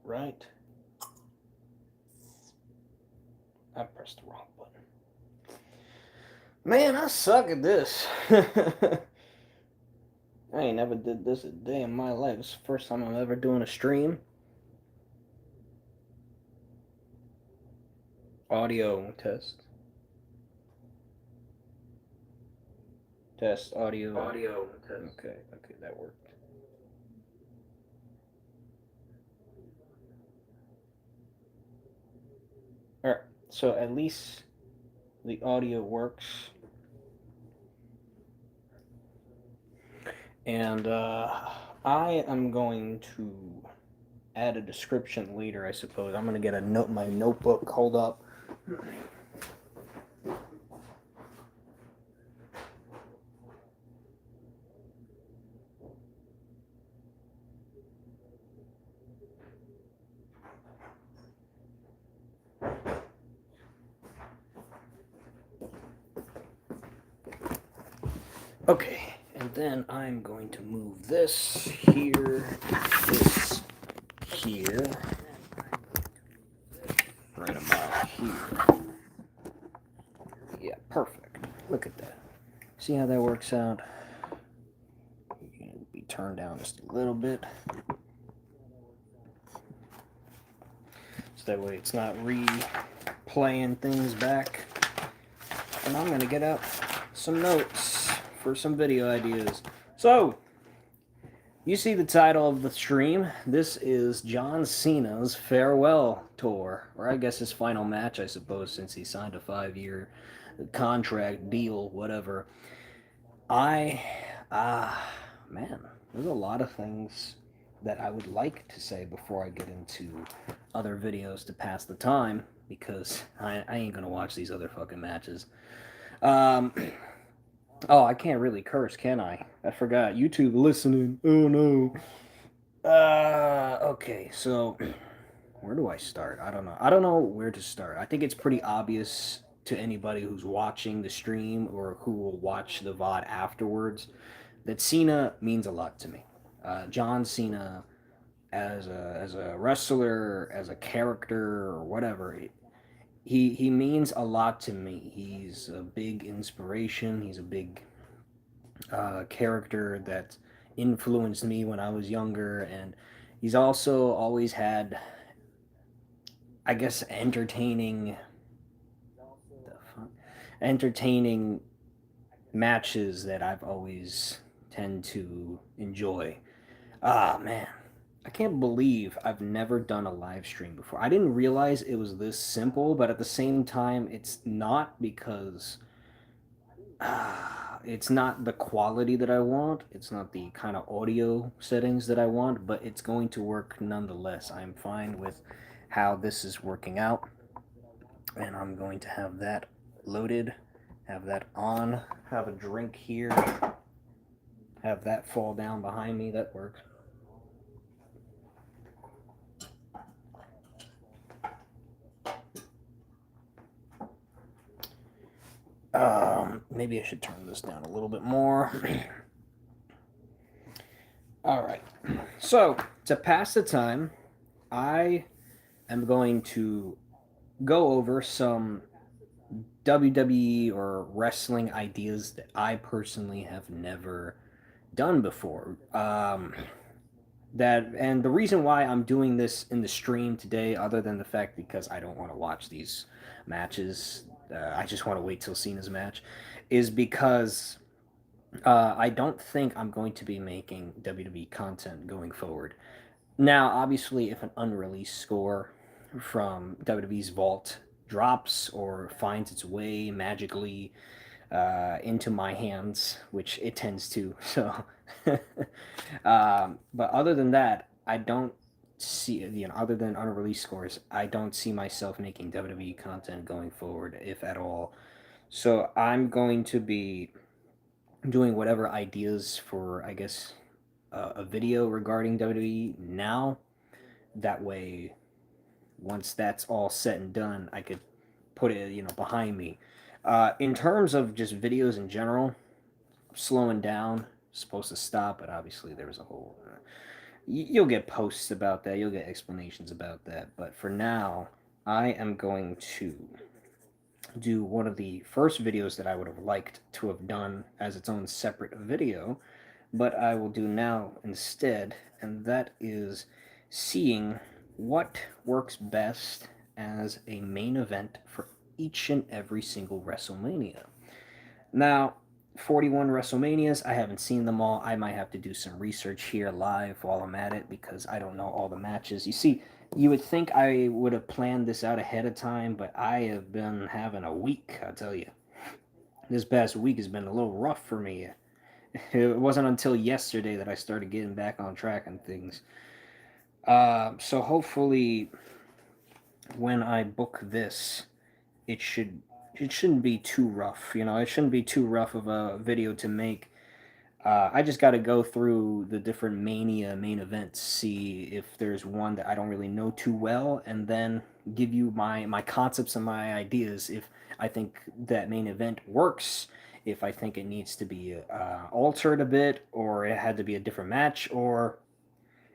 right. I pressed the wrong button. Man, I suck at this. I ain't never did this a day in my life. It's the first time I'm ever doing a stream. Audio test. Test audio. Audio test. Okay, that worked. Alright, so at least the audio works. And I am going to add a description later, I suppose. I'm going to get my notebook. Hold up. Okay, and then I'm going to move this here, this here, right about here. Yeah, perfect. Look at that. See how that works out? You're going to be turned down just a little bit. So that way it's not replaying things back. And I'm going to get out some notes for some video ideas. So, you see the title of the stream. This is John Cena's farewell tour, or I guess his final match, I suppose, since he signed a 5-year contract deal, whatever. Man, there's a lot of things that I would like to say before I get into other videos to pass the time, because I ain't gonna watch these other fucking matches. Oh, I can't really curse, can I? I forgot. YouTube listening. Oh no. Okay, so where do I start? I don't know. I don't know where to start. I think it's pretty obvious to anybody who's watching the stream or who will watch the VOD afterwards that Cena means a lot to me. John Cena, as a wrestler, as a character, or whatever, he means a lot to me. He's a big inspiration. He's a big character that influenced me when I was younger, and he's also always had, I guess, entertaining matches that I've always tend to enjoy. Ah, man. I can't believe I've never done a live stream before. I didn't realize it was this simple, but at the same time, it's not, because it's not the quality that I want. It's not the kind of audio settings that I want, but it's going to work nonetheless. I'm fine with how this is working out, and I'm going to have that loaded, have that on, have a drink here, have that fall down behind me. That works. Maybe I should turn this down a little bit more. All right. So, to pass the time, I am going to go over some WWE or wrestling ideas that I personally have never done before. And the reason why I'm doing this in the stream today, other than the fact because I don't want to watch these matches, I just want to wait till Cena's match, is because I don't think I'm going to be making WWE content going forward. Now, obviously, if an unreleased score from WWE's vault drops or finds its way magically into my hands, which it tends to, so. But other than that, I don't see, other than unreleased scores, I don't see myself making WWE content going forward, if at all. So I'm going to be doing whatever ideas for, I guess, a video regarding WWE now. That way, once that's all said and done, I could put it, behind me. In terms of just videos in general, slowing down, supposed to stop, but obviously there was a whole You'll get posts about that. You'll get explanations about that. But for now, I am going to do one of the first videos that I would have liked to have done as its own separate video, but I will do now instead, and that is seeing what works best as a main event for each and every single WrestleMania. Now, 41 WrestleManias, I haven't seen them all. I might have to do some research here live while I'm at it because I don't know all the matches. You see, you would think I would have planned this out ahead of time, but I have been having a week, I'll tell you. This past week has been a little rough for me. It wasn't until yesterday that I started getting back on track and things. So hopefully, when I book this, it should it shouldn't be too rough. You know, it shouldn't be too rough of a video to make. I just got to go through the different Mania main events, see if there's one that I don't really know too well, and then give you my concepts and my ideas. If I think that main event works, if I think it needs to be altered a bit, or it had to be a different match, or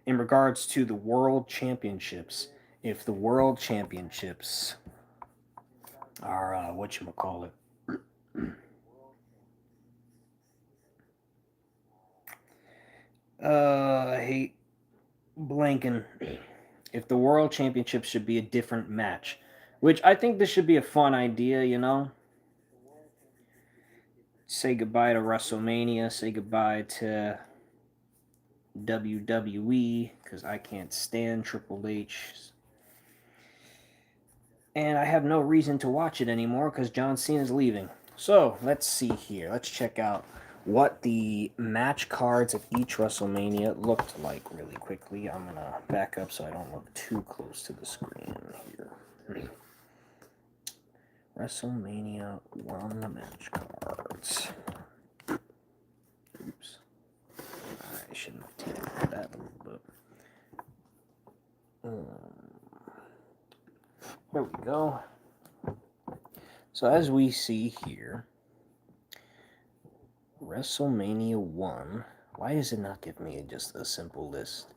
in regards to the World Championships, if the World Championships are what you call it. I hate blanking. If the World Championship should be a different match, which I think this should be a fun idea, you know? Say goodbye to WrestleMania, say goodbye to WWE, because I can't stand Triple H. And I have no reason to watch it anymore because John Cena's leaving. So let's see here. Let's check out what the match cards of each WrestleMania looked like really quickly. I'm going to back up so I don't look too close to the screen here. WrestleMania 1 match cards. Oops. I shouldn't have taken that a little bit. There we go. So as we see here, WrestleMania 1. Why does it not give me just a simple list?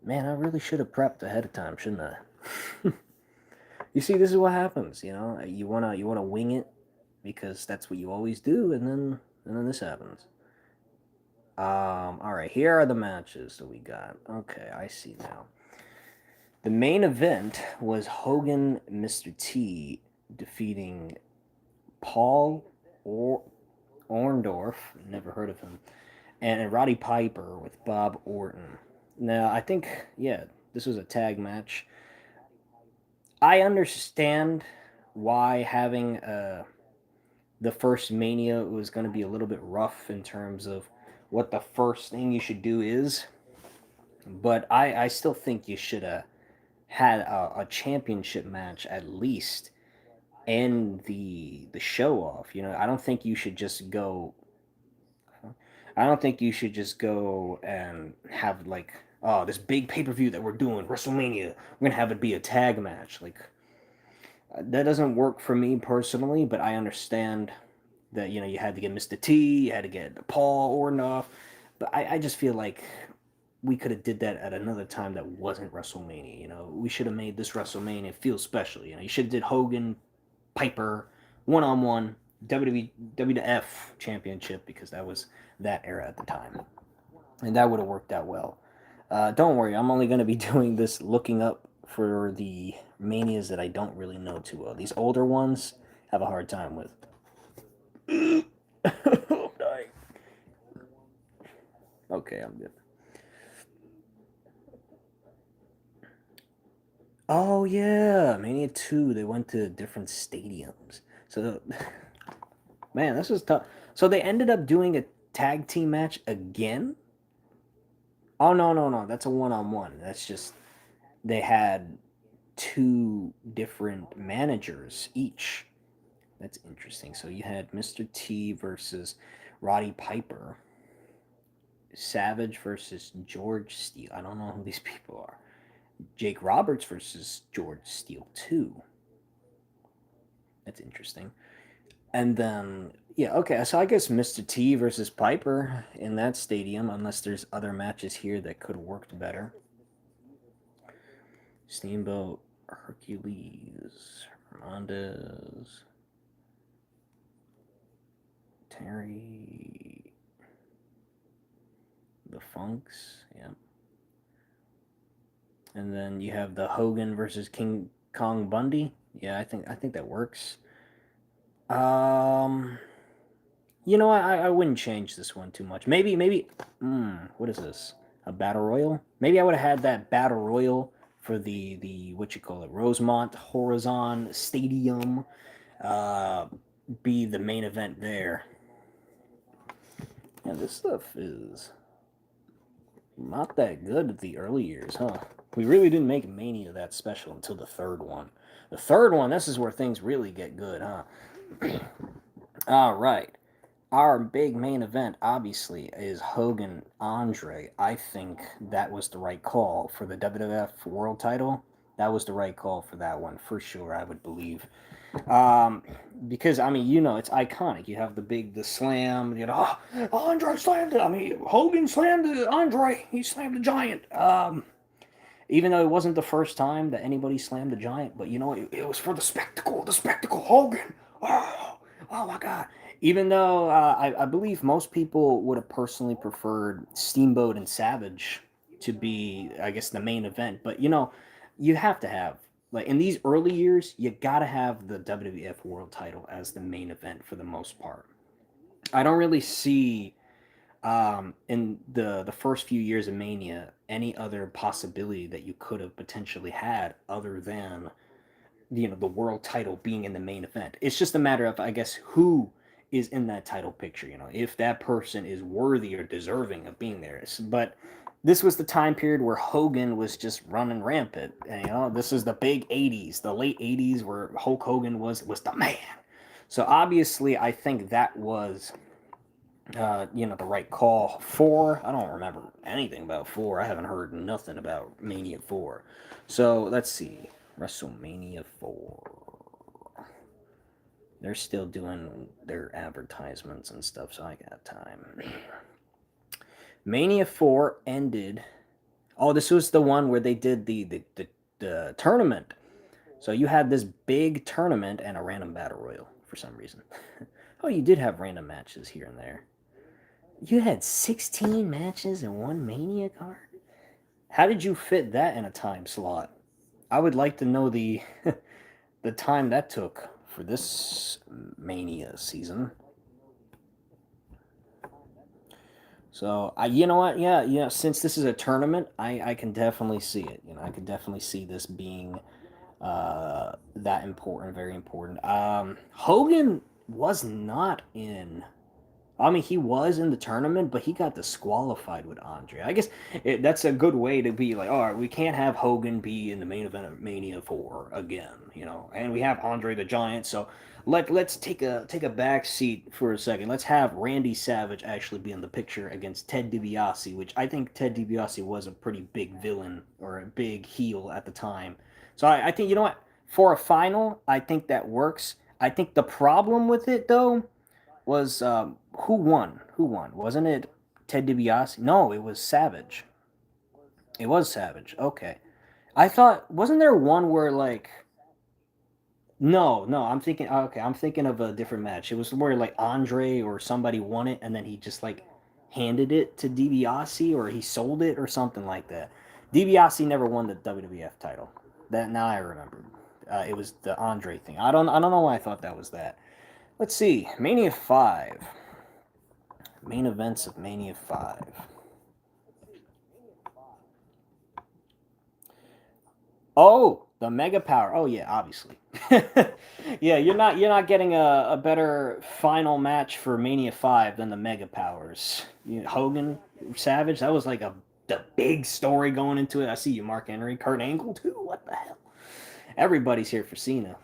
Man, I really should have prepped ahead of time, shouldn't I? You see, this is what happens, you know? You wanna wing it because that's what you always do, and then this happens. Alright, here are the matches that we got. Okay, I see now. The main event was Hogan Mr. T defeating Paul Orndorff, never heard of him, and Roddy Piper with Bob Orton. Now, I think, yeah, this was a tag match. I understand why having the first Mania was going to be a little bit rough in terms of what the first thing you should do is, but I still think you should have had a championship match at least end the show off. You know, I don't think you should just go. I don't think you should just go and have like, oh, this big pay per view that we're doing WrestleMania. We're gonna have it be a tag match. Like that doesn't work for me personally. But I understand that you had to get Mr. T, you had to get Paul Orndorff. But I just feel like we could have did that at another time that wasn't WrestleMania. You know, we should have made this WrestleMania feel special. You know, you should have did Hogan, Piper, one on one, WWE WWF Championship because that was that era at the time, and that would have worked out well. Don't worry, I'm only going to be doing this looking up for the manias that I don't really know too well. These older ones have a hard time with. I'm dying. Okay, I'm good. Oh yeah, Mania 2, they went to different stadiums. So man, this is tough. So they ended up doing a tag team match again? Oh no, no, no. That's a one-on-one. That's just they had two different managers each. That's interesting. So you had Mr. T versus Roddy Piper, Savage versus George Steele. I don't know who these people are. Jake Roberts versus George Steele 2. That's interesting. And then, yeah, okay, so I guess Mr. T versus Piper in that stadium, unless there's other matches here that could have worked better. Steamboat, Hercules, Hernandez, Terry, the Funks, yeah. And then you have the Hogan versus King Kong Bundy. Yeah, I think that works. Um, I wouldn't change this one too much. Maybe. What is this? A battle royal? Maybe I would have had that battle royal for the what you call it, Rosemont Horizon Stadium. Uh, be the main event there. Yeah, this stuff is not that good at the early years, huh? We really didn't make Mania that special until the third one. The third one, this is where things really get good, huh? All right. Our big main event, obviously, is Hogan Andre. I think that was the right call for the WWF World Title. That was the right call for that one, for sure. I would believe, um, because I mean, it's iconic. You have the slam. Andre slammed it. I mean, Hogan slammed Andre. He slammed the Giant. Even though it wasn't the first time that anybody slammed the Giant, but it was for the spectacle. The spectacle, Hogan. Oh, oh my God. Even though I believe most people would have personally preferred Steamboat and Savage to be, I guess, the main event. But you have to have, like, in these early years, you gotta have the WWF World Title as the main event for the most part. I don't really see in the first few years of Mania any other possibility that you could have potentially had other than the world title being in the main event. It's just a matter of, I guess, who is in that title picture. If that person is worthy or deserving of being there. But this was the time period where Hogan was just running rampant. And, this is the big '80s, the late '80s, where Hulk Hogan was the man. So obviously, I think that was the right call. Four, I don't remember anything about four. I haven't heard nothing about Mania 4. So let's see. WrestleMania 4. They're still doing their advertisements and stuff, so I got time. Mania 4 ended. Oh, this was the one where they did the tournament. So you had this big tournament and a random battle royal for some reason. Oh, you did have random matches here and there. You had 16 matches in one Mania card? How did you fit that in a time slot? I would like to know the the time that took for this Mania season. So you know what? Yeah, since this is a tournament, I can definitely see it. I can definitely see this being that important, very important. Hogan was not in. I mean, he was in the tournament, but he got disqualified with Andre. I guess that's a good way to be like, all right, we can't have Hogan be in the main event of Mania 4 again, and we have Andre the Giant. So let's take a back seat for a second. Let's have Randy Savage actually be in the picture against Ted DiBiase, which I think Ted DiBiase was a pretty big villain or a big heel at the time. So I think, what, for a final, I think that works. I think the problem with it, though, was who won? Who won? Wasn't it Ted DiBiase? No, it was Savage. It was Savage. Okay. I thought, wasn't there one where, like, no, no, I'm thinking, okay, I'm thinking of a different match. It was where, like, Andre or somebody won it and then he just, like, handed it to DiBiase, or he sold it or something like that. DiBiase never won the WWF title. That now I remember. It was the Andre thing. I don't know why I thought that was that. Let's see. Mania 5. Main events of Mania 5. Oh, the Mega Power. Oh yeah, obviously. Yeah, you're not getting a better final match for Mania 5 than the Mega Powers. Hogan, Savage, that was like the big story going into it. I see you, Mark Henry, Kurt Angle too. What the hell? Everybody's here for Cena.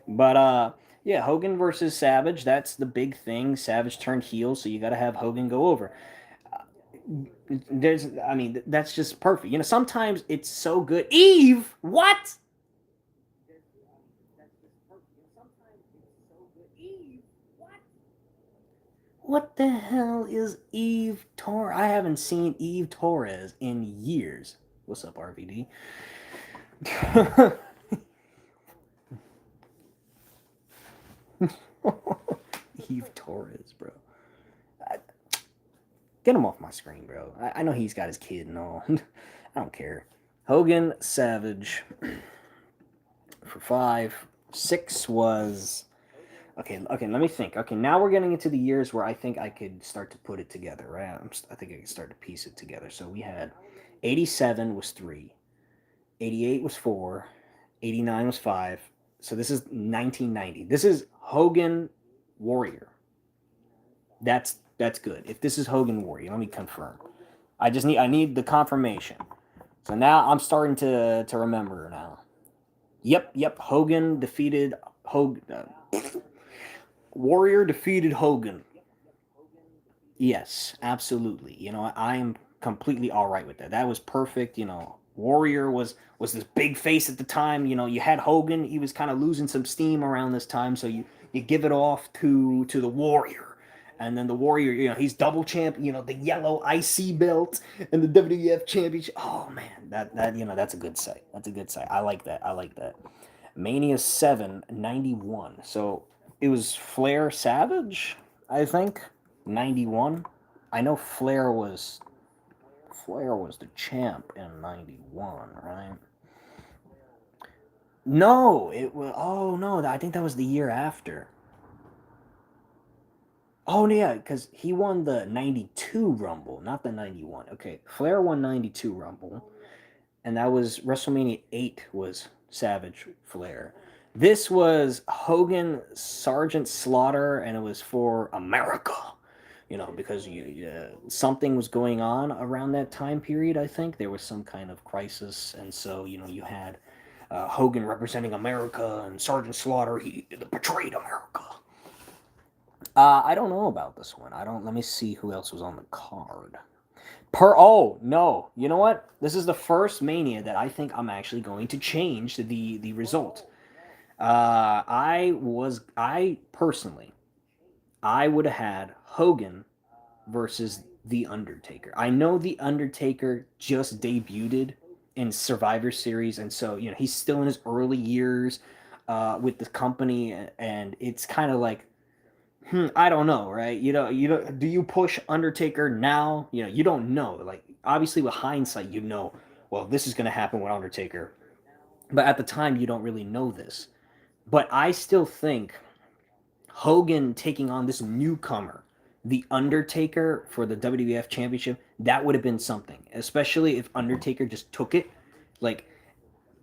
But yeah, Hogan versus Savage, that's the big thing. Savage turned heel, so you got to have Hogan go over. I mean, that's just perfect. Sometimes it's so good. Eve, what? What the hell is Eve Torres? I haven't seen Eve Torres in years. What's up, RVD? Eve Torres, bro. I, get him off my screen, bro. I know he's got his kid and all. I don't care. Hogan, Savage for 5. 6 was okay. Okay, let me think. Okay, now we're getting into the years where I think I could start to put it together. Right? I think I can start to piece it together. So we had 87 was 3, 88 was 4, 89 was 5. So this is 1990. This is Hogan Warrior. That's good. If this is Hogan Warrior, let me confirm. I need the confirmation. So now I'm starting to remember now. Yep. Hogan defeated Hogan. Warrior defeated Hogan. Yes, absolutely. I'm completely all right with that. That was perfect. Warrior was this big face at the time. You had Hogan. He was kind of losing some steam around this time, so you give it off to the Warrior. And then the Warrior, he's double champ, the yellow IC belt and the WWF championship. Oh man, that's a good sight. That's a good sight. I like that. I like that. Mania 7 91. So it was Flair Savage, I think. 91. I know Flair was the champ in 91, right? No, it was oh no, I think that was the year after. Oh yeah, because he won the 92 Rumble, not the 91. Okay, Flair won 92 Rumble, and that was WrestleMania 8 was Savage Flair. This was Hogan Sergeant Slaughter, and it was for America. Because something was going on around that time period. I think there was some kind of crisis, and so you had Hogan representing America and Sergeant Slaughter. He betrayed America. I don't know about this one. I don't. Let me see who else was on the card. Oh no! You know what? This is the first Mania that I think I'm actually going to change the result. I personally I would have had Hogan versus The Undertaker. I know The Undertaker just debuted in Survivor Series, and so he's still in his early years with the company, and it's kind of like I don't know, right? Do you push Undertaker now? You don't know. Like obviously with hindsight, well, this is going to happen with Undertaker, but at the time you don't really know this. But I still think Hogan taking on this newcomer, the Undertaker for the WWF Championship, that would have been something. Especially if Undertaker just took it, like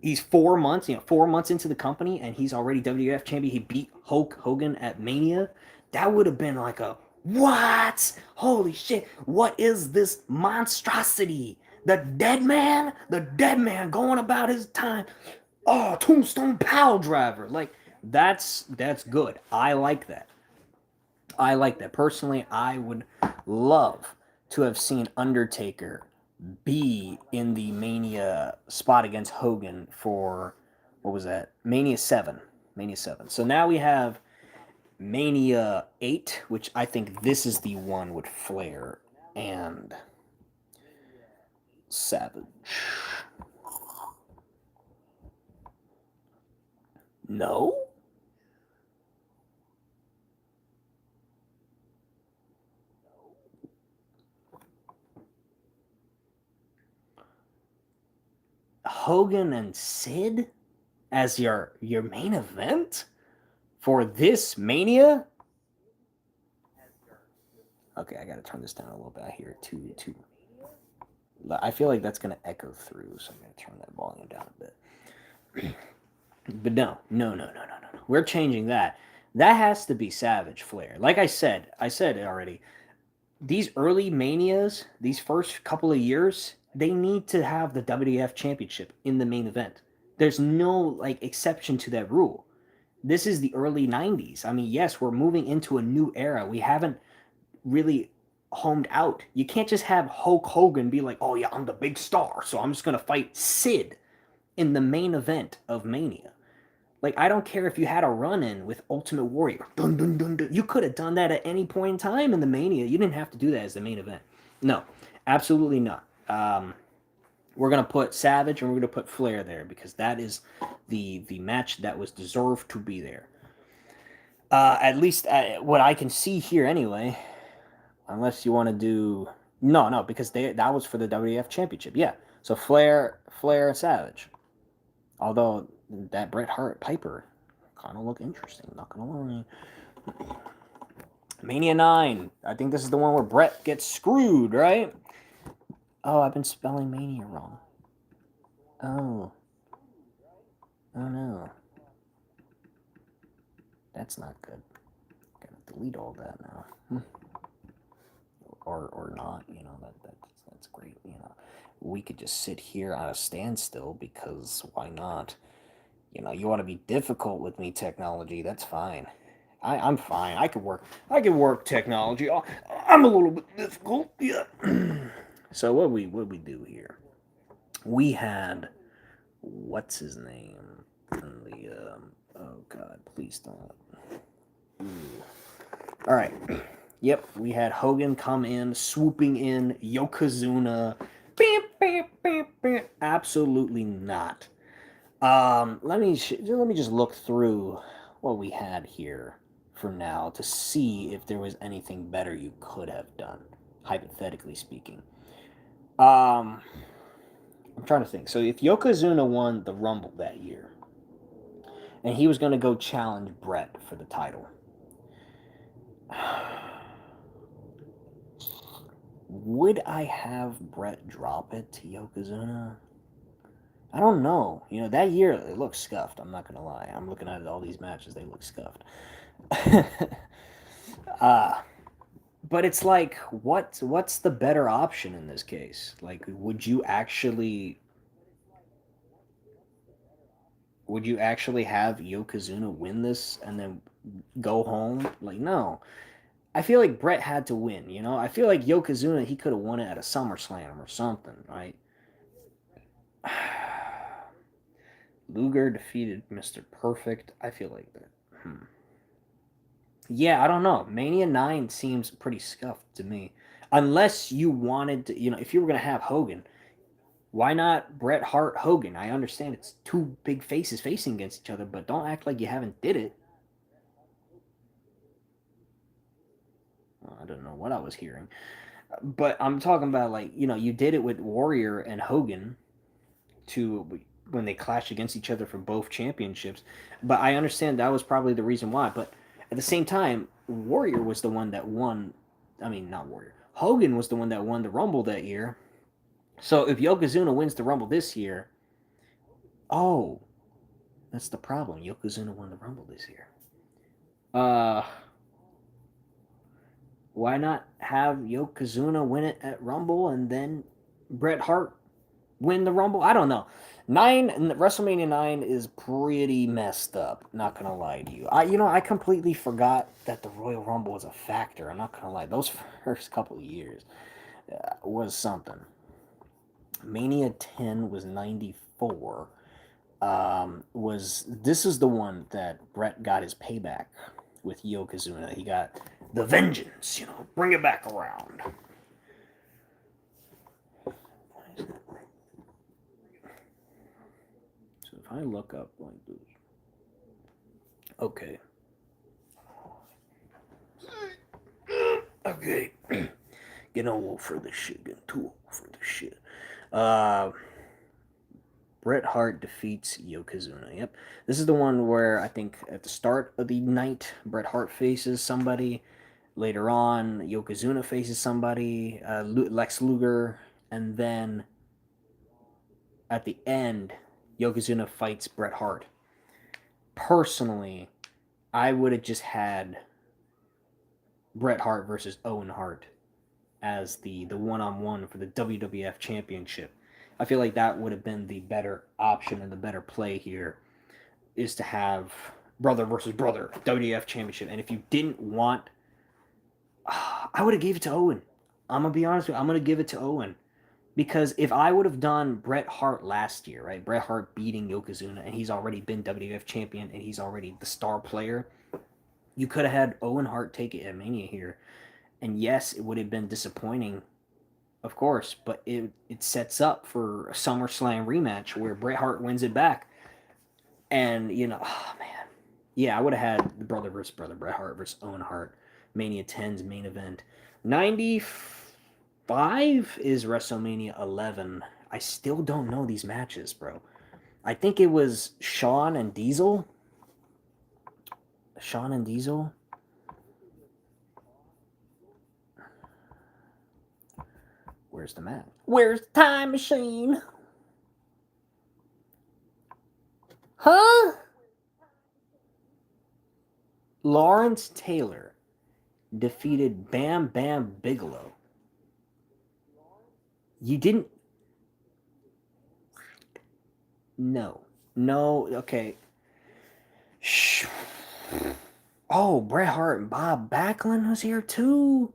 he's 4 months, 4 months into the company, and he's already WWF champion. He beat Hulk Hogan at Mania. That would have been like a what? Holy shit! What is this monstrosity? The dead man going about his time. Oh, Tombstone Pile Driver. Like that's good. I like that. I like that. Personally, I would love to have seen Undertaker be in the Mania spot against Hogan for what was that? Mania 7. Mania 7. So now we have Mania 8, which I think this is the one with Flair and Savage. No? Hogan and Sid as your main event for this Mania? Okay, I gotta turn this down a little bit. I hear it too. I feel like that's gonna echo through, so I'm gonna turn that volume down a bit. But no. We're changing that. That has to be Savage Flair. Like I said it already. These early manias, these first couple of years, they need to have the WWF Championship in the main event. There's no like exception to that rule. This is the early 90s. I mean, yes, we're moving into a new era. We haven't really homed out. You can't just have Hulk Hogan be like, "Oh yeah, I'm the big star, so I'm just going to fight Sid in the main event of Mania." Like, I don't care if you had a run-in with Ultimate Warrior. Dun, dun, dun, dun. You could have done that at any point in time in the Mania. You didn't have to do that as the main event. No, absolutely not. We're gonna put Savage and we're gonna put Flair there because that is the match that was deserved to be there. At least what I can see here, anyway. Unless you want to do no, because that was for the WWF Championship. Yeah, so Flair, and Savage. Although that Bret Hart Piper kind of look interesting. Not gonna lie. Mania 9. I think this is the one where Bret gets screwed, right? Oh, I've been spelling Mania wrong. Oh. Oh no. That's not good. Gotta delete all that now. Or not, that's great, We could just sit here on a standstill because why not? You want to be difficult with me, technology, that's fine. I'm fine. I can work technology. I'm a little bit difficult, yeah. So what we do here? We had what's his name? In the oh god, please don't. Ooh. All right. Yep, we had Hogan come in, swooping in, Yokozuna. Bam, bam, bam, bam. Absolutely not. Let me just look through what we had here for now to see if there was anything better you could have done, hypothetically speaking. Um, I'm trying to think. So if Yokozuna won the Rumble that year, and he was going to go challenge Bret for the title, would I have Bret drop it to Yokozuna? I don't know. That year it looked scuffed. I'm not gonna lie. I'm looking at all these matches; they look scuffed. uh, but it's like, what's the better option in this case? Like, would you actually have Yokozuna win this and then go home? Like, no. I feel like Bret had to win. I feel like Yokozuna, he could have won it at a SummerSlam or something, right? Luger defeated Mr. Perfect. I feel like that. Yeah, I don't know. Mania 9 seems pretty scuffed to me. Unless you wanted to, if you were going to have Hogan, why not Bret Hart Hogan? I understand it's two big faces facing against each other, but don't act like you haven't did it. Well, I don't know what I was hearing. But I'm talking about, like, you did it with Warrior and Hogan to when they clashed against each other for both championships. But I understand that was probably the reason why. But at the same time, Warrior was the one that won. I mean, not Warrior. Hogan was the one that won the Rumble that year. So if Yokozuna wins the Rumble this year, oh, that's the problem. Yokozuna won the Rumble this year. Uh, why not have Yokozuna win it at Rumble and then Bret Hart win the Rumble? I don't know. WrestleMania 9 is pretty messed up. Not gonna lie to you. I completely forgot that the Royal Rumble was a factor. I'm not gonna lie. Those first couple of years was something. Mania 10 was 94. This is the one that Bret got his payback with Yokozuna. He got the vengeance. Bring it back around. If I look up like this, okay, okay, getting old for this shit, getting too old for this shit. Bret Hart defeats Yokozuna. Yep, this is the one where I think at the start of the night, Bret Hart faces somebody. Later on, Yokozuna faces somebody, Lex Luger, and then at the end, Yokozuna fights Bret Hart. Personally, I would have just had Bret Hart versus Owen Hart as the one-on-one for the WWF Championship. I feel like that would have been the better option and the better play here, is to have brother versus brother WWF Championship. And if you didn't want, I would have gave it to Owen. I'm gonna be honest with you. I'm gonna give it to Owen. Because if I would have done Bret Hart last year, right? Bret Hart beating Yokozuna, and he's already been WWF champion, and he's already the star player. You could have had Owen Hart take it at Mania here, and yes, it would have been disappointing, of course, but it sets up for a SummerSlam rematch where Bret Hart wins it back, and oh man, yeah, I would have had the brother versus brother, Bret Hart versus Owen Hart, Mania 10's main event. 95 is WrestleMania 11. I still don't know these matches, bro. I think it was Shawn and Diesel. Shawn and Diesel. Where's the map? Where's the time machine? Huh? Lawrence Taylor defeated Bam Bam Bigelow. You didn't. No. No. Okay. Shh. Oh, Bret Hart and Bob Backlund was here too.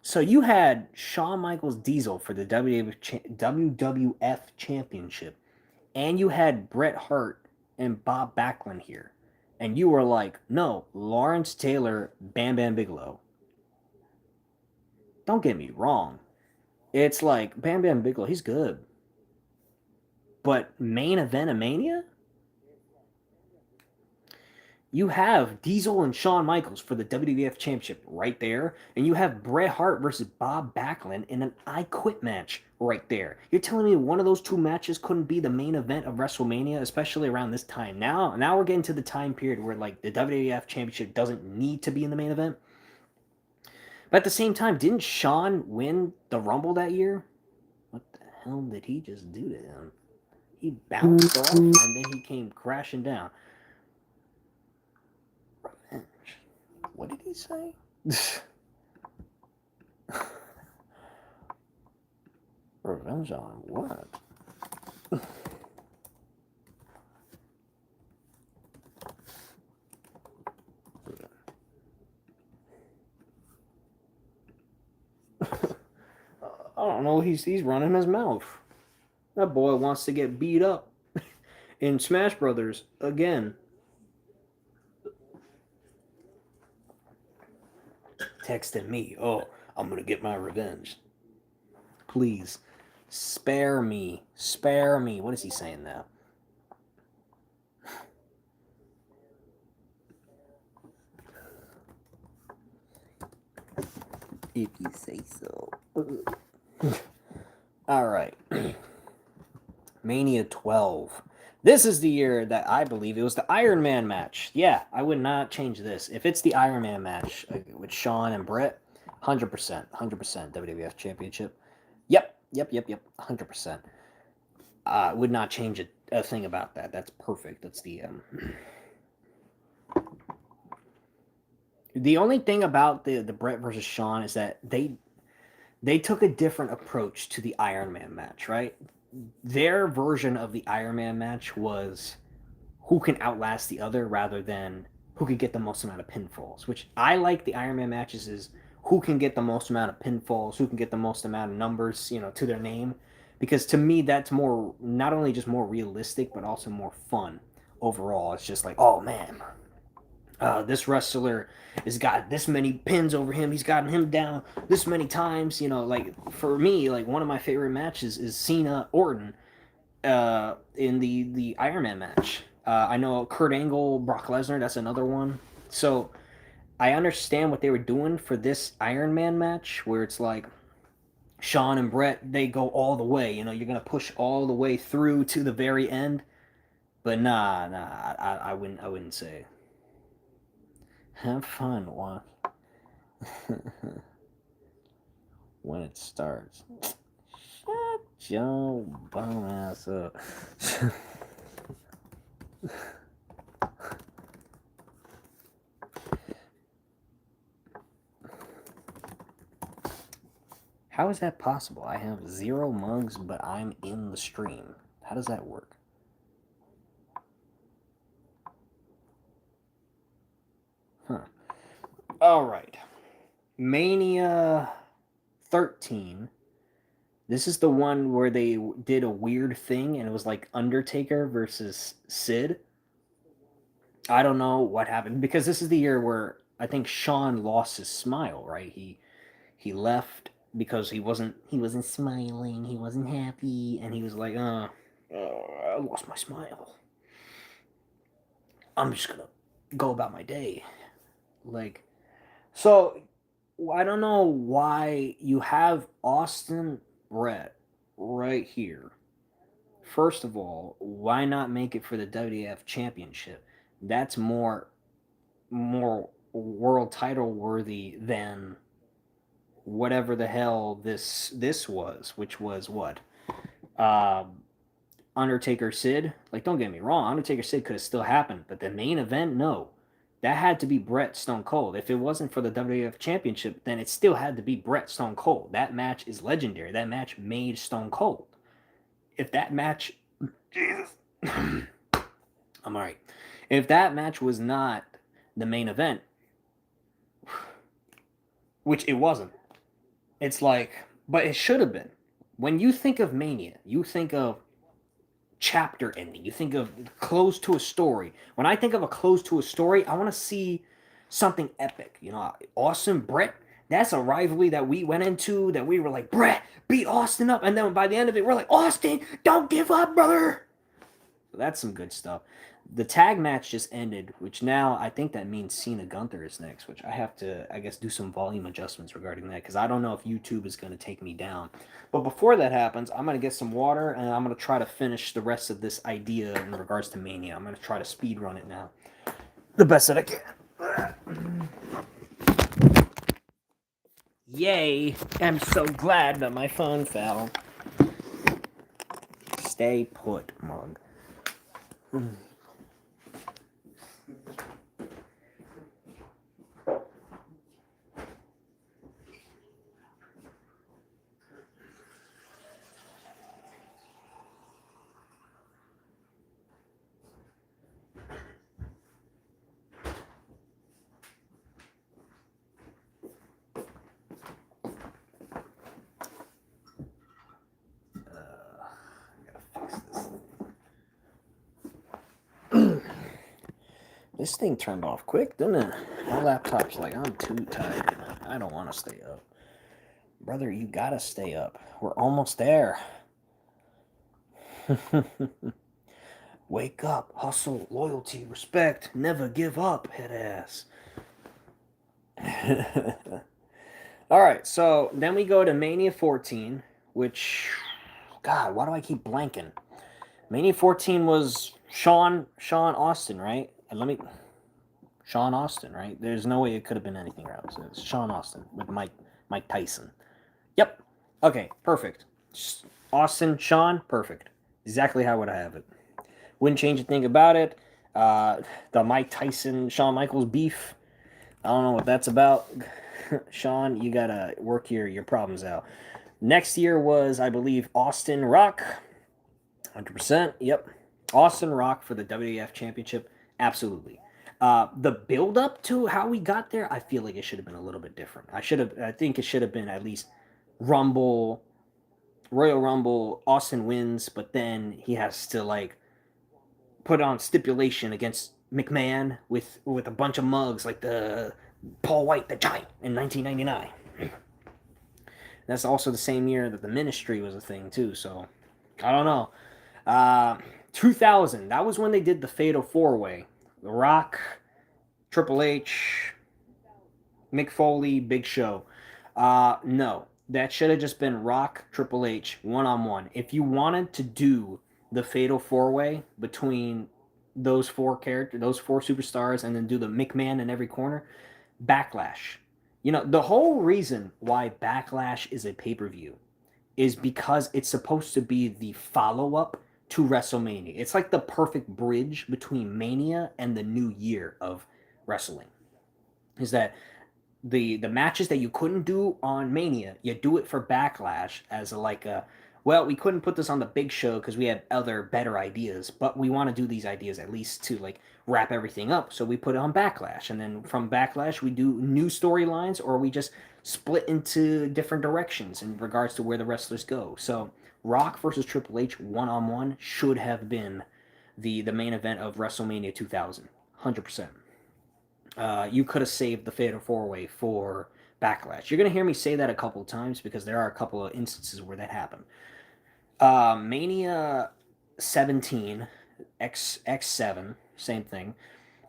So you had Shawn Michaels Diesel for the WWF Championship, and you had Bret Hart and Bob Backlund here, and you were like, no, Lawrence Taylor, Bam Bam Bigelow. Don't get me wrong. It's like Bam Bam Bigelow, he's good. But main event of Mania? You have Diesel and Shawn Michaels for the WWF Championship right there, and you have Bret Hart versus Bob Backlund in an I Quit match right there. You're telling me one of those two matches couldn't be the main event of WrestleMania, especially around this time. Now we're getting to the time period where like the WWF Championship doesn't need to be in the main event. But at the same time, didn't Shawn win the Rumble that year? What the hell did he just do to him? He bounced off and then he came crashing down. What did he say? Revenge on what? I don't know. He's running his mouth. That boy wants to get beat up in Smash Brothers again. Texting me, oh, I'm gonna get my revenge. Please, spare me, spare me. What is he saying now? If you say so. All right. Mania 12. This is the year that I believe it was the Iron Man match. Yeah, I would not change this. If it's the Iron Man match with Shawn and Bret, 100%, 100% WWF Championship. Yep, 100%. Would not change a thing about that. That's perfect. That's the only thing about the Bret versus Shawn is that they took a different approach to the Iron Man match, right? Their version of the Iron Man match was who can outlast the other rather than who could get the most amount of pinfalls, which I like the Iron Man matches is who can get the most amount of pinfalls, who can get the most amount of numbers, to their name. Because to me, that's more, not only just more realistic, but also more fun overall. It's just like, oh man, this wrestler has got this many pins over him. He's gotten him down this many times. Like for me, like one of my favorite matches is Cena Orton in the Iron Man match. I know Kurt Angle, Brock Lesnar. That's another one. So I understand what they were doing for this Iron Man match, where it's like Shawn and Bret, they go all the way. You're gonna push all the way through to the very end. But nah, I wouldn't say. Have fun when it starts. Shut your bum ass up. How is that possible? I have 0 mugs, but I'm in the stream. How does that work? Huh. All right. Mania 13 This is the one where they did a weird thing and it was like Undertaker versus Sid. I don't know what happened because this is the year where I think Shawn lost his smile, right? He left because he wasn't smiling, he wasn't happy, and he was like, I lost my smile. I'm just gonna go about my day. Like, so I don't know why you have Austin Brett right here. First of all, why not make it for the WWF Championship? That's more world title worthy than whatever the hell this was, which was what? Um, Undertaker Sid. Like, don't get me wrong, Undertaker Sid could have still happened, but the main event, no. That had to be Brett Stone Cold. If it wasn't for the WWF Championship, then it still had to be Brett Stone Cold. That match is legendary. That match made Stone Cold. If that match, Jesus, I'm alright. If that match was not the main event, which it wasn't, it's like, but it should have been. When you think of Mania, you think of chapter ending. You think of close to a story. When I think of a close to a story, I want to see something epic. You know, Austin Brett. That's a rivalry that we went into that we were like, Brett, beat Austin up, and then by the end of it, we're like, Austin, don't give up, brother. So that's some good stuff. The tag match just ended, which now I think that means Cena Gunther is next, which I have to, I guess, do some volume adjustments regarding that because I don't know if YouTube is going to take me down. But before that happens, I'm going to get some water and I'm going to try to finish the rest of this idea in regards to Mania. I'm going to try to speed run it now. The best that I can. Yay! I'm so glad that my phone fell. Stay put, mug. This thing turned off quick, didn't it? My laptop's like, I'm too tired. I don't want to stay up. Brother, you gotta stay up. We're almost there. Wake up, hustle, loyalty, respect, never give up, head ass. Alright, so then we go to Mania 14, which, God, why do I keep blanking? Mania 14 was Sean Austin, right? Sean Austin, right? There's no way it could have been anything else. It's Sean Austin with Mike Tyson. Yep. Okay, perfect. Austin, Sean, perfect. Exactly how would I have it. Wouldn't change a thing about it. The Mike Tyson, Shawn Michaels beef. I don't know what that's about. Sean, you gotta work your problems out. Next year was, I believe, Austin Rock. 100%. Yep. Austin Rock for the WWF Championship. Absolutely. The build up to how we got there, I feel like it should have been a little bit different. I think it should have been at least Rumble, Royal Rumble, Austin wins, but then he has to like put on stipulation against McMahon with a bunch of mugs like the Paul White the Giant in 1999. That's also the same year that the Ministry was a thing too. So I don't know. 2000. That was when they did the Fatal Four Way. The Rock, Triple H, Mick Foley, Big Show. No, that should have just been Rock, Triple H, one on one. If you wanted to do the Fatal Four Way between those four characters, those four superstars, and then do the McMahon in every corner, Backlash. You know, the whole reason why Backlash is a pay per view is because it's supposed to be the follow up to WrestleMania. It's like the perfect bridge between Mania and the new year of wrestling. Is that the matches that you couldn't do on Mania, you do it for Backlash as like a well, we couldn't put this on the big show because we had other better ideas, but we want to do these ideas at least to like wrap everything up. So we put it on Backlash, and then from Backlash we do new storylines, or we just split into different directions in regards to where the wrestlers go. So Rock versus Triple H 1-on-1 should have been the main event of WrestleMania 2000, 100%. You could have saved the Fatal 4-Way for Backlash. You're gonna hear me say that a couple of times because there are a couple of instances where that happened. Mania 17, X7, same thing.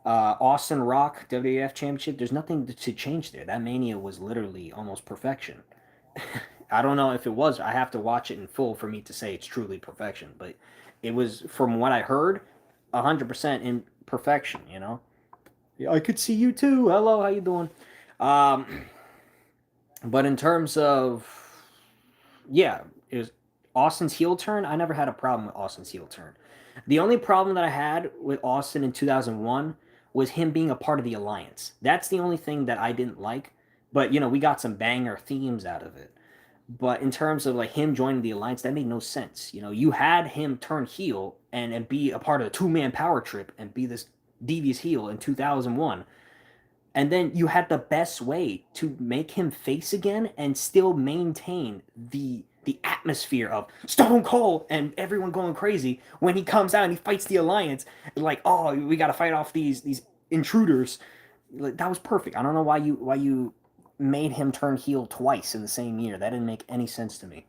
Austin Rock WWF Championship. There's nothing to change there. That Mania was literally almost perfection. I don't know if it was. I have to watch it in full for me to say it's truly perfection. But it was, from what I heard, 100% in perfection. You know. Yeah, I could see you too. Hello, how you doing? Um, but in terms of, yeah, it was Austin's heel turn. I never had a problem with Austin's heel turn. The only problem that I had with Austin in 2001 was him being a part of the alliance. That's the only thing that I didn't like. But we got some banger themes out of it. But in terms of like him joining the alliance, that made no sense. You had him turn heel and be a part of the two-man power trip and be this devious heel in 2001. And then you had the best way to make him face again and still maintain the atmosphere of Stone Cold and everyone going crazy when he comes out and he fights the alliance. Like, oh, we got to fight off these intruders. Like, that was perfect. I don't know why you made him turn heel twice in the same year. That didn't make any sense to me.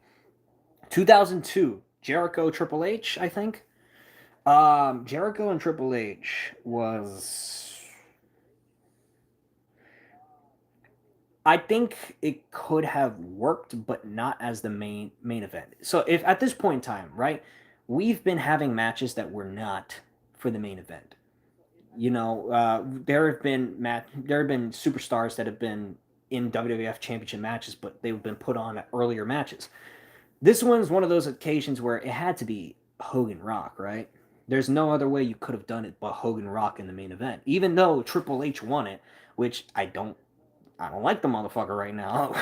2002, Jericho Triple H, I think. Jericho and Triple H was, I think it could have worked, but not as the main event. So if at this point in time, right, we've been having matches that were not for the main event. There have been superstars that have been in WWF Championship matches, but they've been put on at earlier matches. This one's one of those occasions where it had to be Hogan Rock, right? There's no other way you could have done it but Hogan Rock in the main event. Even though Triple H won it, which I don't like the motherfucker right now.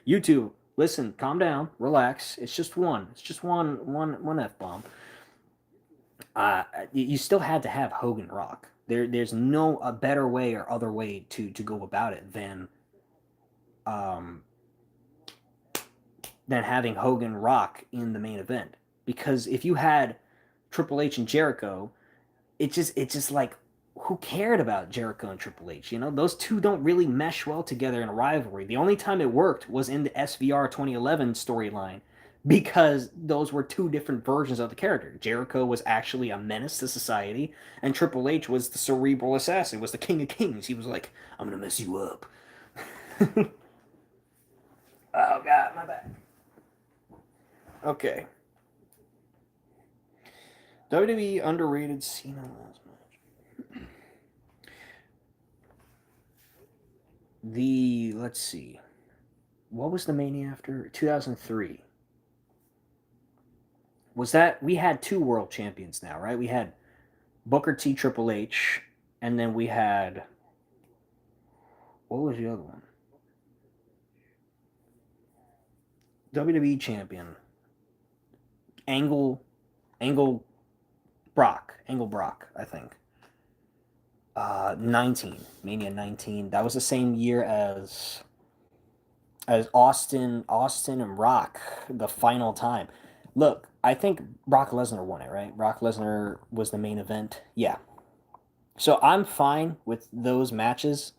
YouTube, listen, calm down, relax. It's just one. It's just one F bomb. You still had to have Hogan Rock. There's no a better way or other way to go about it um, than having Hogan Rock in the main event. Because if you had Triple H and Jericho, it's just like, who cared about Jericho and Triple H? Those two don't really mesh well together in a rivalry. The only time it worked was in the SVR 2011 storyline because those were two different versions of the character. Jericho was actually a menace to society, and Triple H was the cerebral assassin, was the king of kings. He was like, I'm gonna mess you up. Oh god, my bad. Okay. WWE underrated Cena last match. Let's see. What was the Mania after 2003? Was that we had two world champions now, right? We had Booker T, Triple H, and then we had, what was the other one? WWE champion Angle, Angle Angle Brock, I think. 19 Mania 19. That was the same year as Austin and Rock the final time. Look, I think Brock Lesnar won it, right? Brock Lesnar was the main event. Yeah. So I'm fine with those matches.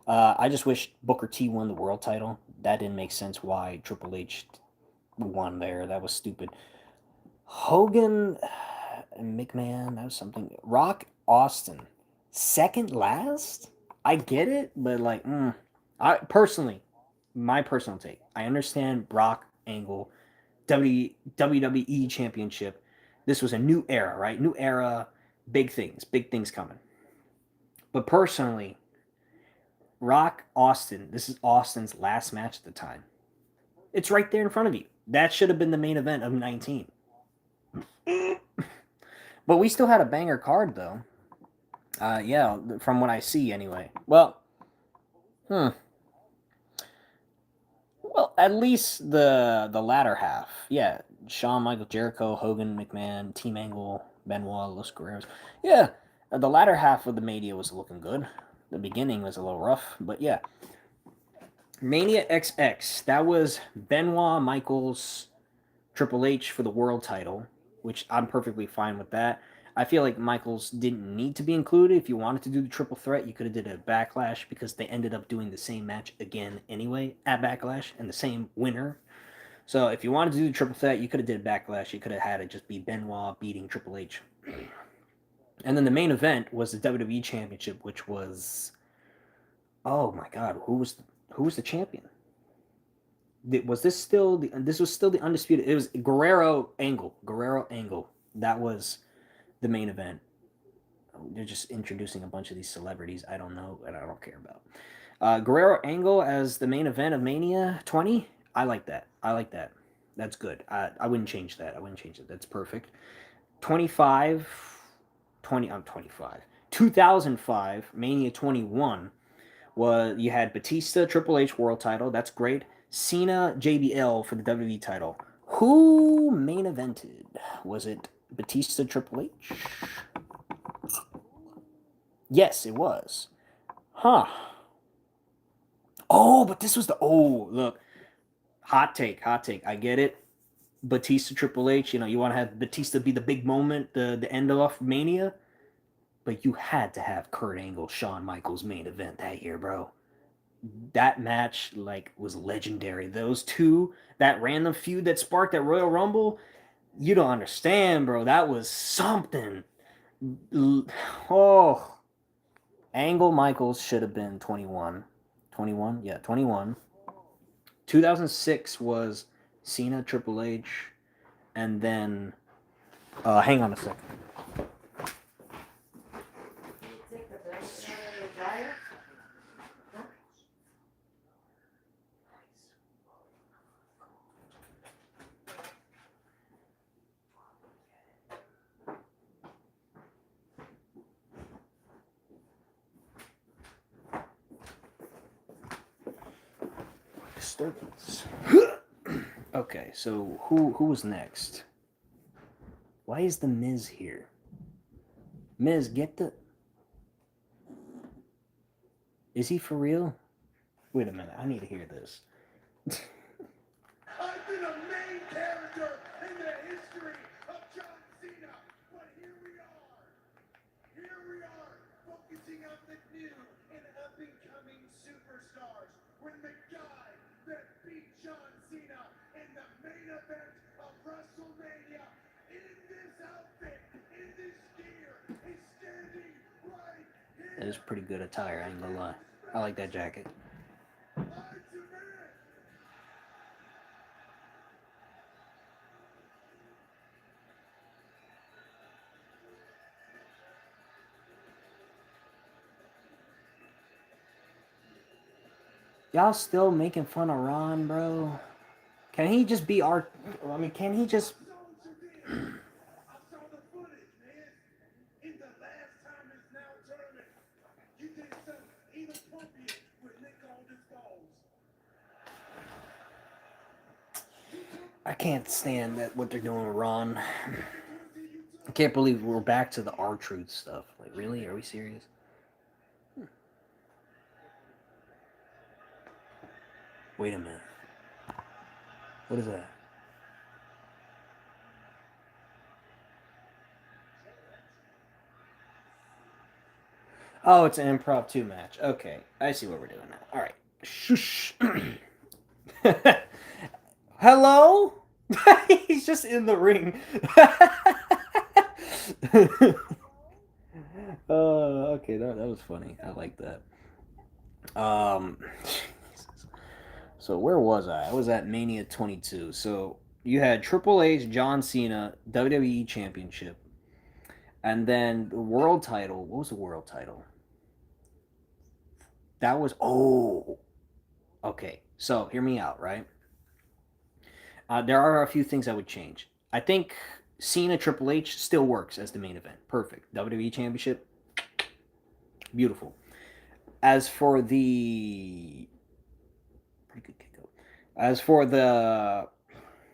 I just wish Booker T won the world title. That didn't make sense why Triple H won there. That was stupid. Hogan and McMahon, that was something. Rock Austin. Second last? I get it, but like, I personally, my personal take, I understand Brock Angle, WWE Championship. This was a new era, right? New era, big things coming. But personally, Rock Austin, this is Austin's last match at the time. It's right there in front of you. That should have been the main event of 19. But we still had a banger card though. Yeah, from what I see anyway. Hmm. Well, at least the latter half. Yeah, Shawn Michaels, Jericho, Hogan, McMahon, Team Angle, Benoit, Los Guerreros. Yeah, the latter half of the Mania was looking good. The beginning was a little rough, but yeah. Mania XX. That was Benoit, Michaels, Triple H for the world title, which I'm perfectly fine with that. I feel like Michaels didn't need to be included. If you wanted to do the triple threat, you could have did a Backlash because they ended up doing the same match again anyway at Backlash and the same winner. So if you wanted to do the triple threat, you could have did Backlash. You could have had it just be Benoit beating Triple H. And then the main event was the WWE Championship, which was, oh my God, who was the champion? Was this still this was still the undisputed? It was Guerrero Angle. That was the main event. They're just introducing a bunch of these celebrities I don't know and I don't care about. Guerrero Angle as the main event of Mania 20. I like that. I like that. That's good. I wouldn't change that. I wouldn't change it. That's perfect. 25, 20. I'm 25. 2005 Mania 21 was you had Batista Triple H World Title. That's great. Cena JBL for the WWE title. Who main evented? Was it Batista Triple H? Yes, it was. Huh. Oh, but this was the look. Hot take, hot take. I get it. Batista Triple H, you know, you want to have Batista be the big moment, the end off Mania, but you had to have Kurt Angle, Shawn Michaels main event that year, bro. That match like was legendary. Those two, that random feud that sparked that Royal Rumble, you don't understand, bro. That was something. Oh, Angle Michaels should have been 21. 21? Yeah, 21. 2006 was Cena Triple H, and then hang on a second. Disturbance. Okay, so who was next? Why is the Miz here? Miz, get the. Is he for real? Wait a minute, I need to hear this. I've been a main character in the history of John Cena, but here we are, focusing on the new and up-and-coming superstars. When the guy that beat John Cena in the main event of WrestleMania, in this outfit, in this gear, is standing right here. That is pretty good attire, I ain't gonna lie. I like that jacket. Y'all still making fun of Ron, bro? Can he just be our... I mean, can he just... I can't stand that what they're doing with Ron. I can't believe we're back to the R-Truth stuff. Like, really? Are we serious? Wait a minute. What is that? Oh, it's an impromptu match. Okay, I see what we're doing now. All right. Shush. Hello? He's just in the ring. Okay, that was funny. I like that. Um, so where was I? I was at Mania 22. So you had Triple H, John Cena, WWE Championship, and then the world title. What was the world title? That was okay. So hear me out, right? There are a few things I would change. I think Cena Triple H still works as the main event. Perfect. WWE Championship, beautiful. As for the pretty good kick out. As for the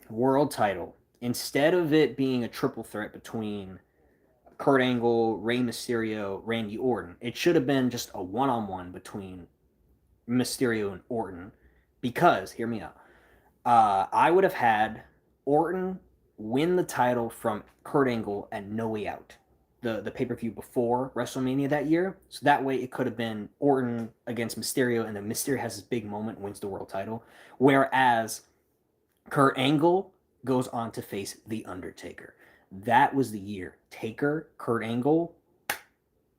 world title instead of it being a triple threat between Kurt Angle, Rey Mysterio, Randy Orton, it should have been just a one-on-one between Mysterio and Orton. Because, hear me out, I would have had Orton win the title from Kurt Angle at No Way Out, the pay per view before WrestleMania that year. So that way it could have been Orton against Mysterio, and then Mysterio has this big moment, wins the world title. Whereas Kurt Angle goes on to face The Undertaker. That was the year. Taker, Kurt Angle,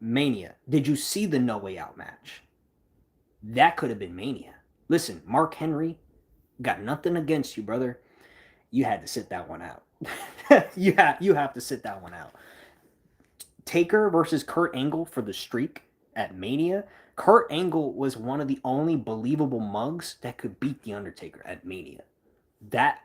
Mania. Did you see the No Way Out match? That could have been Mania. Listen, Mark Henry, got nothing against you, brother. You had to sit that one out. you have to sit that one out. Taker versus Kurt Angle for the streak at Mania. Kurt Angle was one of the only believable mugs that could beat The Undertaker at Mania. That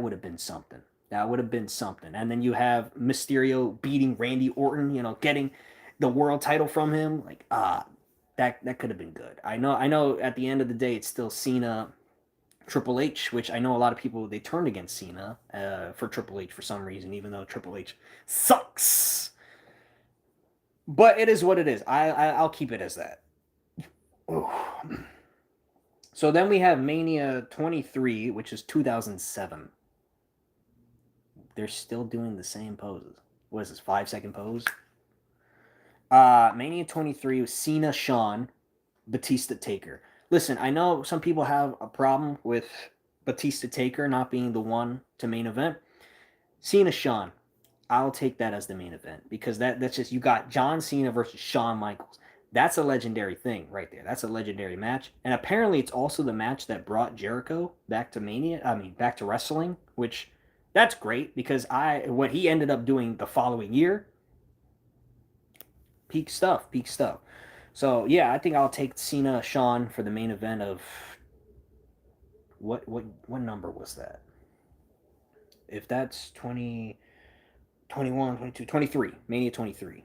would have been something. That would have been something. And then you have Mysterio beating Randy Orton, getting the world title from him. Like, that could have been good. I know at the end of the day it's still Cena, Triple H, which I know a lot of people, they turned against Cena for Triple H for some reason, even though Triple H sucks. But it is what it is. I'll keep it as that. Ooh. So then we have Mania 23, which is 2007. They're still doing the same poses. What is this, 5-second pose? Mania 23 was Cena, Shawn, Batista, Taker. Listen, I know some people have a problem with Batista, Taker not being the one to main event. Cena, Shawn, I'll take that as the main event because that's just, you got John Cena versus Shawn Michaels. That's a legendary thing right there. That's a legendary match. And apparently it's also the match that brought Jericho back to back to wrestling, which that's great because what he ended up doing the following year, peak stuff. So yeah, I think I'll take Cena, Shawn for the main event of what number was that? If that's 20, 21, 22, 23, Mania 23.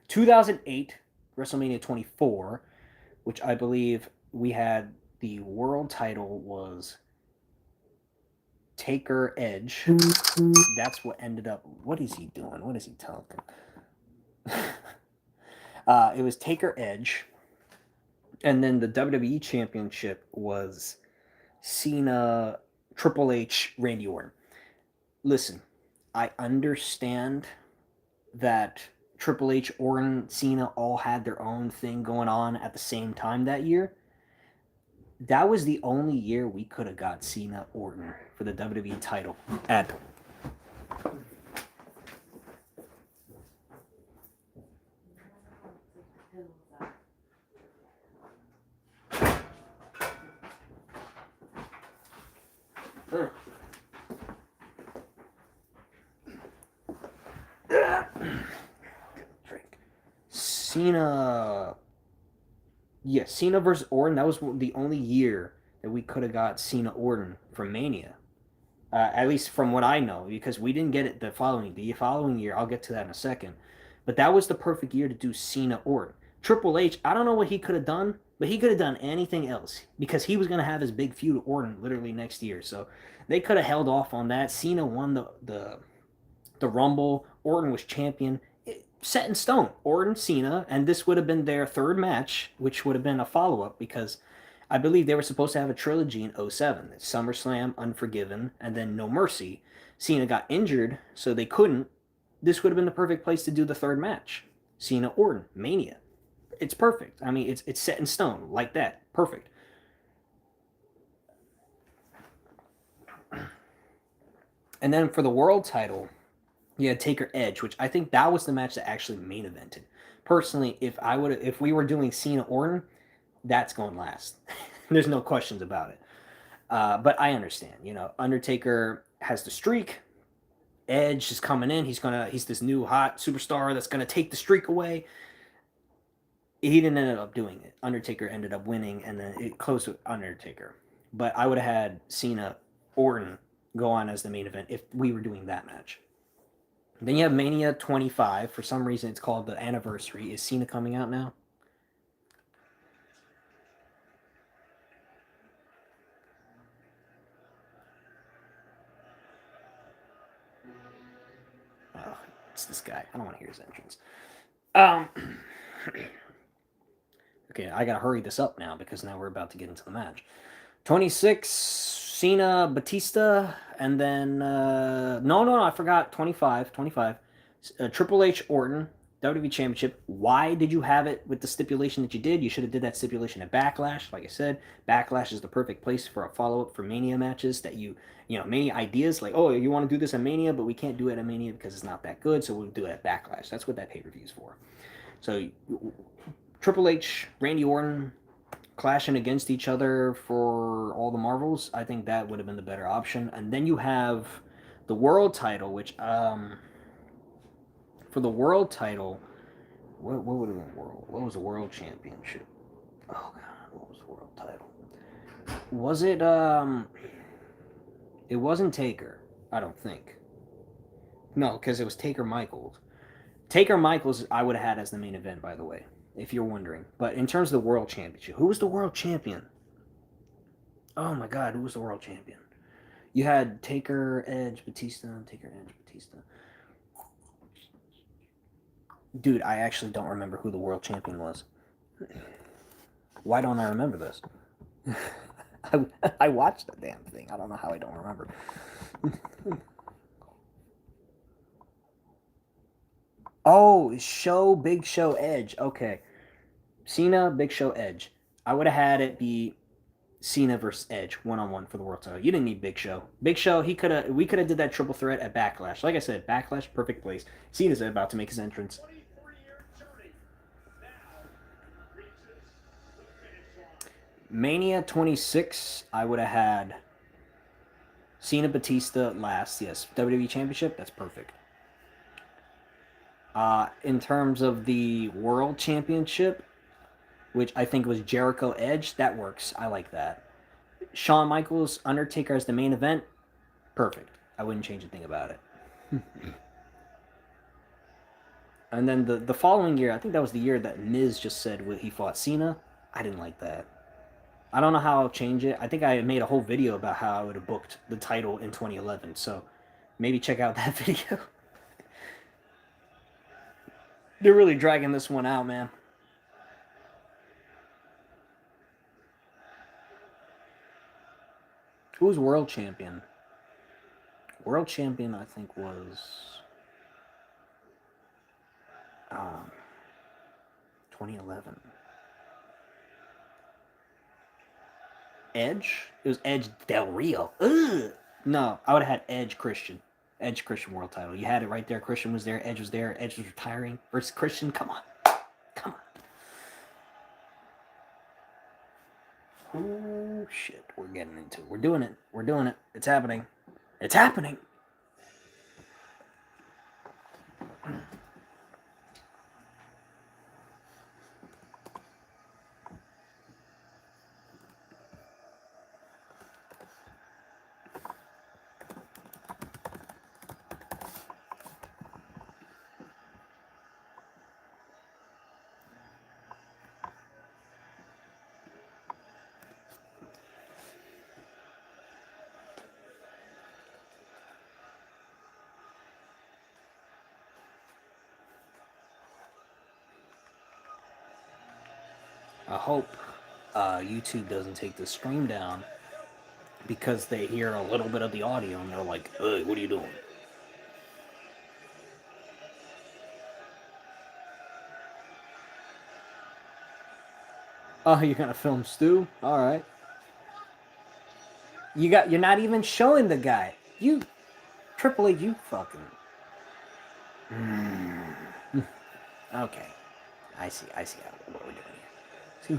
2008, WrestleMania 24, which I believe we had the world title was Taker Edge. That's what ended up. What is he doing? What is he talking? It was Taker Edge. And then the WWE Championship was Cena, Triple H, Randy Orton. Listen, I understand that Triple H, Orton, Cena all had their own thing going on at the same time that year. That was the only year we could have got Cena, Orton for the WWE title at Cena. Yeah, Cena versus Orton. That was the only year that we could have got Cena Orton from Mania. At least from what I know, because we didn't get it the following year. I'll get to that in a second. But that was the perfect year to do Cena Orton. Triple H, I don't know what he could have done, but he could have done anything else because he was going to have his big feud with Orton literally next year. So they could have held off on that. Cena won the Rumble. Orton was champion. Set in stone. Orton, Cena, and this would have been their third match, which would have been a follow-up because I believe they were supposed to have a trilogy in 07. SummerSlam, Unforgiven, and then No Mercy. Cena got injured, so they couldn't. This would have been the perfect place to do the third match. Cena, Orton, Mania. It's perfect. I mean, it's set in stone like that. Perfect. And then for the world title, you had Taker Edge, which I think that was the match that actually main evented. Personally, if we were doing Cena Orton, that's going last. There's no questions about it. But I understand. Undertaker has the streak. Edge is coming in. He's this new hot superstar that's gonna take the streak away. He didn't end up doing it. Undertaker ended up winning, and then it closed with Undertaker. But I would have had Cena Orton go on as the main event if we were doing that match. Then you have Mania 25. For some reason, it's called the anniversary. Is Cena coming out now? It's this guy. I don't want to hear his entrance. Um, okay, I gotta hurry this up now because now we're about to get into the match. 26, Cena, Batista, and then no, I forgot 25, Triple H, Orton, WWE Championship. Why did you have it with the stipulation that you did? You should have did that stipulation at Backlash. Like I said, Backlash is the perfect place for a follow up for Mania matches that Mania ideas like, oh, you want to do this at Mania, but we can't do it at Mania because it's not that good, so we'll do it at Backlash. That's what that pay per view is for. So Triple H, Randy Orton, clashing against each other for all the Marvels, I think that would have been the better option. And then you have the world title, which for the world title, what would have been world? What was the world championship? Oh god, what was the world title? Was it it wasn't Taker, I don't think. No, because it was Taker Michaels. Taker Michaels I would have had as the main event, by the way, if you're wondering. But in terms of the world championship, who was the world champion? Oh my god, who was the world champion? You had Taker, Edge, Batista, Taker, Edge, Batista. Dude, I actually don't remember who the world champion was. Why don't I remember this? I watched the damn thing. I don't know how I don't remember. Oh, Big Show, Edge. Okay. Cena, Big Show, Edge. I would have had it be Cena versus Edge 1-on-1 for the world title. You didn't need Big Show. Big Show, we could have did that triple threat at Backlash. Like I said, Backlash, perfect place. Cena's about to make his entrance. Mania 26, I would have had Cena, Batista last. Yes, WWE Championship, that's perfect. In terms of the World Championship, which I think was Jericho Edge, that works. I like that. Shawn Michaels, Undertaker as the main event, perfect. I wouldn't change a thing about it. And then the following year, I think that was the year that Miz just said he fought Cena. I didn't like that. I don't know how I'll change it. I think I made a whole video about how I would have booked the title in 2011. So maybe check out that video. They're really dragging this one out, man. Who's world champion? World champion, I think, was 2011. Edge? It was Edge Del Rio. Ugh. No, I would have had Edge Christian. Edge Christian world title. You had it right there. Christian was there. Edge was there. Edge was retiring versus Christian. Come on. Come on. Oh, shit. We're getting into it. We're doing it. We're doing it. It's happening. It's happening. I hope YouTube doesn't take the stream down because they hear a little bit of the audio and they're like, "Hey, what are you doing?" Oh, you're gonna film Stu? All right. You're not even showing the guy. You Triple H, you fucking. Okay, I see what we're doing here. See.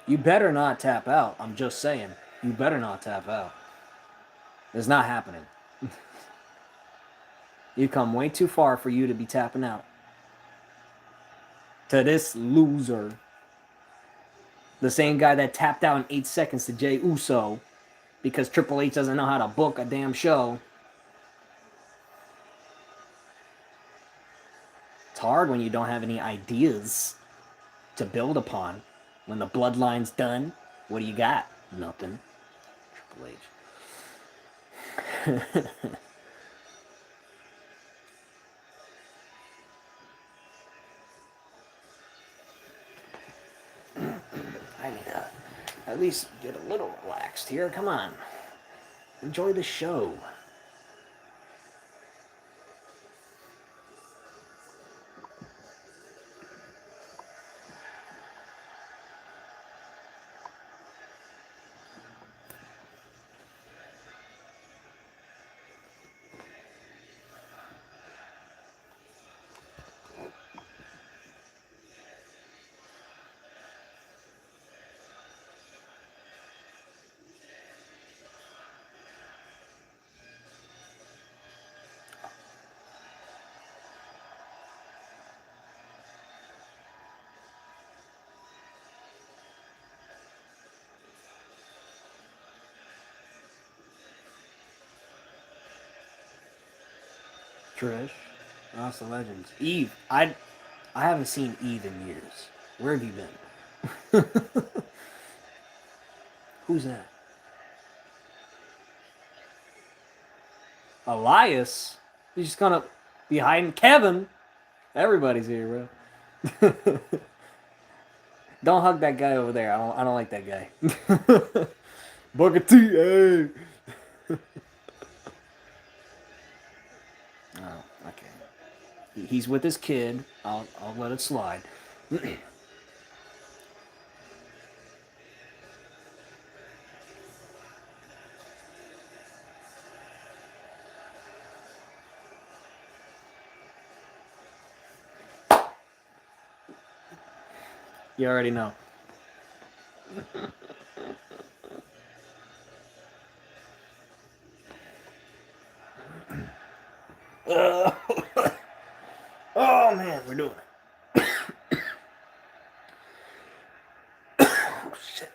You better not tap out. I'm just saying. You better not tap out. It's not happening. You come way too far for you to be tapping out. To this loser. The same guy that tapped out in 8 seconds to Jey Uso because Triple H doesn't know how to book a damn show. It's hard when you don't have any ideas to build upon. When the bloodline's done, what do you got? Nothing. Triple H. I need to at least get a little relaxed here. Come on. Enjoy the show. Trish, House of Legends. Eve. I haven't seen Eve in years. Where have you been? Who's that? Elias? He's just gonna be hiding. Kevin? Everybody's here, bro. Don't hug that guy over there. I don't like that guy. Booker T, hey. Oh, okay. He's with his kid. I'll let it slide. You already know. Oh man, we're doing it. Oh shit.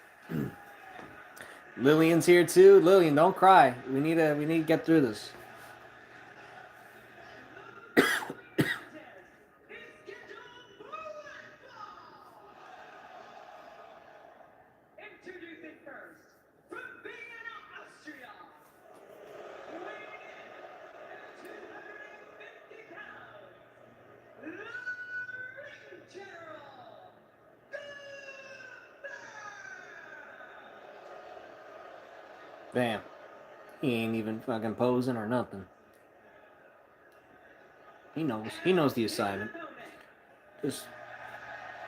Lillian's here too. Lillian, don't cry. We need to get through this. Bam. He ain't even fucking posing or nothing. He knows. He knows the assignment. Just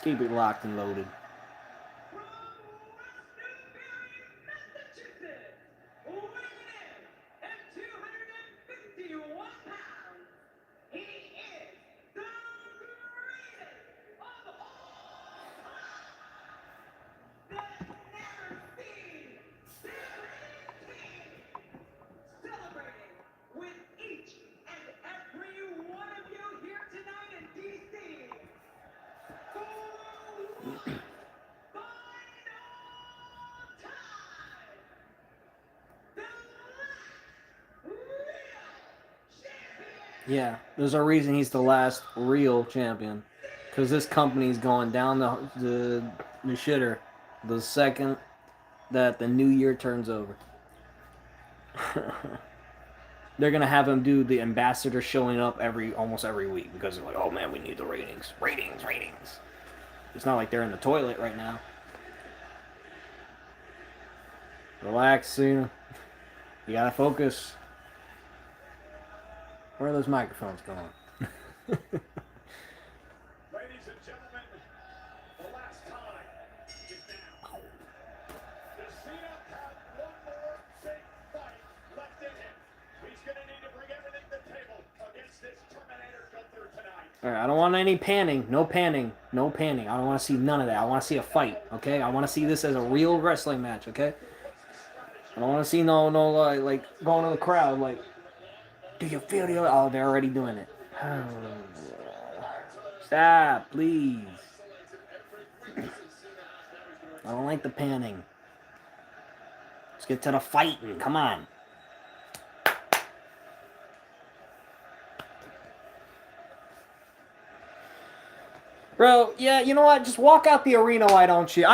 keep it locked and loaded. Yeah, there's a reason he's the last real champion. Because this company's going down the shitter the second that the new year turns over. They're going to have him do the ambassador showing up almost every week because they're like, oh man, we need the ratings. Ratings. It's not like they're in the toilet right now. Relax, Cena. You gotta focus. Where are those microphones going? Ladies and gentlemen, the last time is now. Does Cena have one more big fight left in him? He's going to need to bring everything to the table against this Terminator Gunther tonight. All right, I don't want any panning. No panning. No panning. I don't want to see none of that. I want to see a fight, okay? I want to see this as a real wrestling match, okay? I don't want to see no like going to the crowd like, do you feel the... Oh, they're already doing it. Stop, please. I don't like the panning. Let's get to the fighting. Come on. Bro, yeah, you know what? Just walk out the arena, why don't you?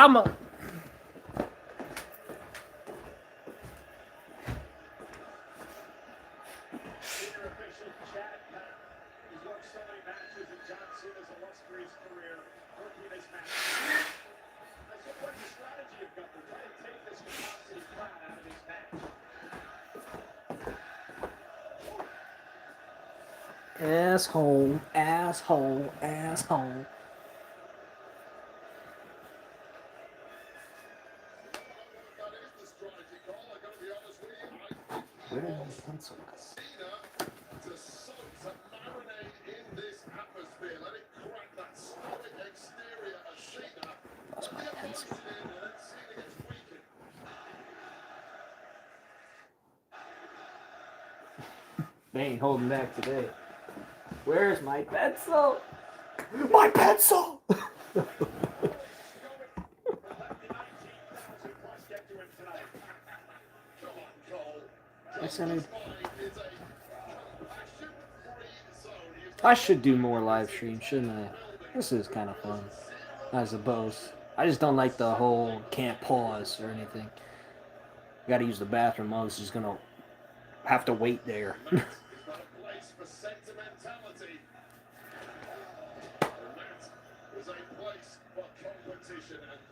his career working this match. I said, what's the strategy of Gunther? Try to take this capacity crowd out of this match. Asshole, asshole, asshole. Where did my pencil go? To soak, to marinate in this atmosphere. Let it crack that stoic exterior of Cena. Lost my pencil. And then Cena gets weakened. They ain't holding back today. Where's my pencil? My pencil! I should do more live streams, shouldn't I? This is kind of fun, I suppose. I just don't like the whole can't pause or anything. Gotta use the bathroom. I was just gonna have to wait there. And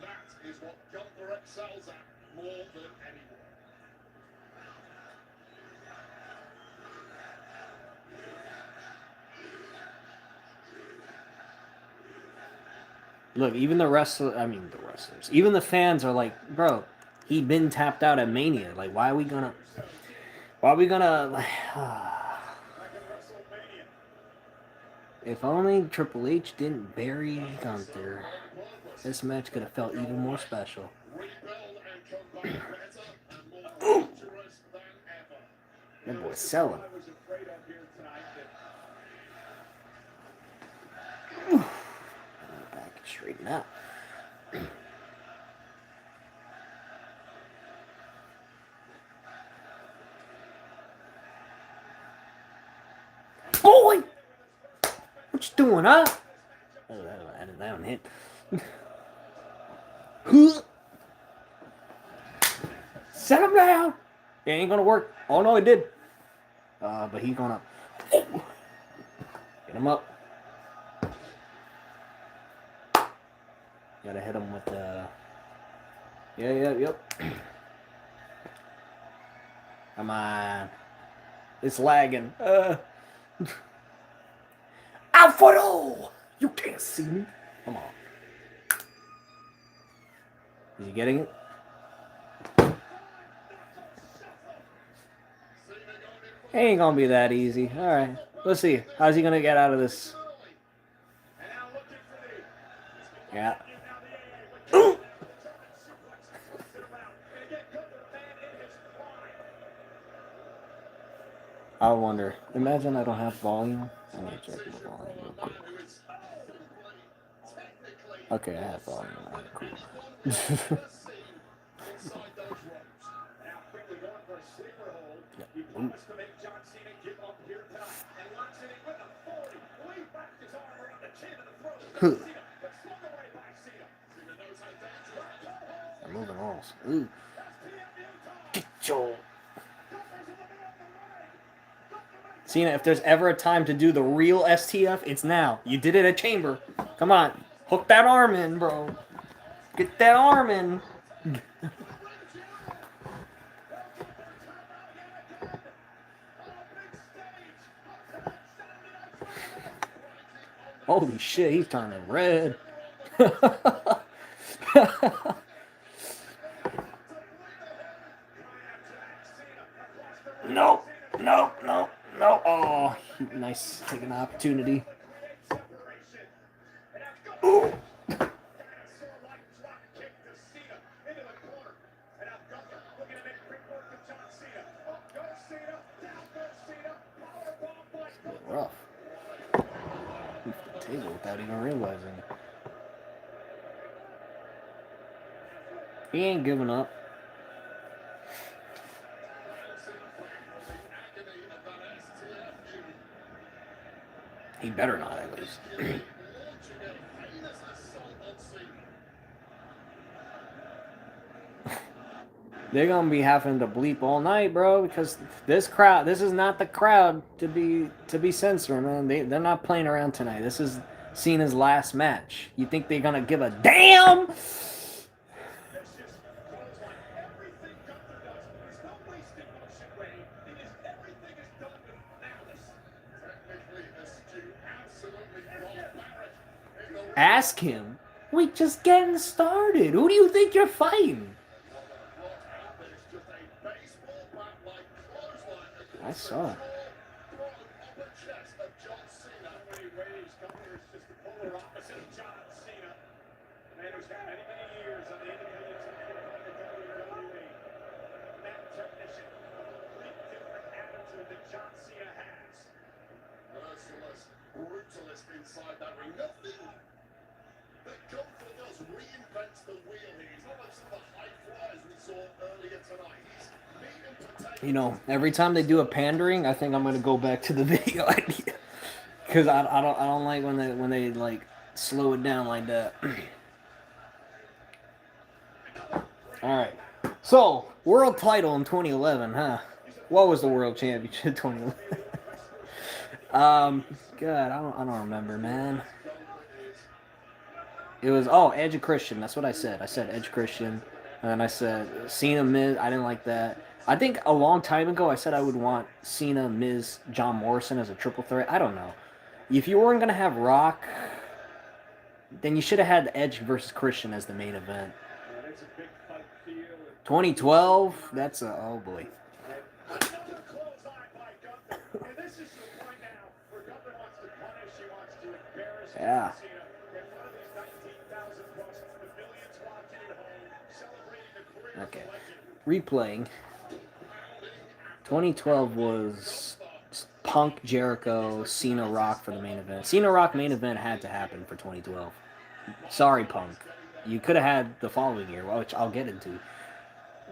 that is what Gunther excels at more than anyone. Look, even the wrestlers, even the fans are like, bro, he been tapped out at Mania. Like, why are we gonna, like, if only Triple H didn't bury Gunther, this match could have felt even more special. Ooh. That boy's selling. Back and straighten out. Boy! What you doing, huh? Oh, that one hit. Set him down! It ain't gonna work. Oh no, it did. But he's gonna get him up. Gotta hit him with the. Yep. Come on. It's lagging. Out for all! You can't see me. Come on. Is he getting it? It ain't gonna be that easy. Alright. Let's see. How's he gonna get out of this? Yeah. Ooh! I wonder. Imagine I don't have volume. I need to check my volume real quick. Okay, I have volume. Alright, cool. They're moving walls. Ooh. Get your. Cena, if there's ever a time to do the real STF, it's now. You did it at Chamber. Come on. Hook that arm in, bro. Get that arm in. Holy shit, he's turning red. No. Oh, nice taking the opportunity. Ooh. Rough. The table without even realizing it. He ain't giving up. He better not, at least. They're gonna be having to bleep all night, bro, because this crowd, this is not the crowd to be censoring, man. They're not playing around tonight. This is Cena's last match. You think they're gonna give a damn? Vicious clothesline. Everything Gunther does is no wasted motion, Ray. It is everything is done with malice. Technically astute, absolutely barbaric. In the ring. Ask him. We just getting started. Who do you think you're fighting? What happened is just a baseball bat like clothesline I across saw it. the tall, broad upper chest of John Cena. In many ways, Gunther is just the polar opposite of John Cena. The man who's got many, many years on the independent circuit of the WWE. That technician, a complete different attitude that John Cena has. Merciless, brutalist inside that ring. Nothing that Gunther does reinvents the wheel here. He's not like some of the high flyers we saw earlier tonight. He's meat and potatoes. You know, every time they do a pandering, I think I'm gonna go back to the video idea because I don't like when they like slow it down like that. All right, so world title in 2011, huh? What was the world championship 2011? God, I don't remember, man. It was Edge and Christian. That's what I said. I said Edge Christian, and then I said Cena Miz. I didn't like that. I think a long time ago I said I would want Cena Miz John Morrison as a triple threat. I don't know. If you weren't gonna have Rock, then you should have had Edge versus Christian as the main event. It's a big fight feel. 2012. That's a oh boy. Another clothesline by Gunther. And this is the point now where Gunther wants to punish, he wants to embarrass Yeah. Cena. In front of these 19,000 plus millions watching at home, celebrating the career of Okay. the legend. Replaying. 2012 was Punk, Jericho, Cena, Rock for the main event. Cena Rock main event had to happen for 2012. Sorry, Punk. You could have had the following year, which I'll get into.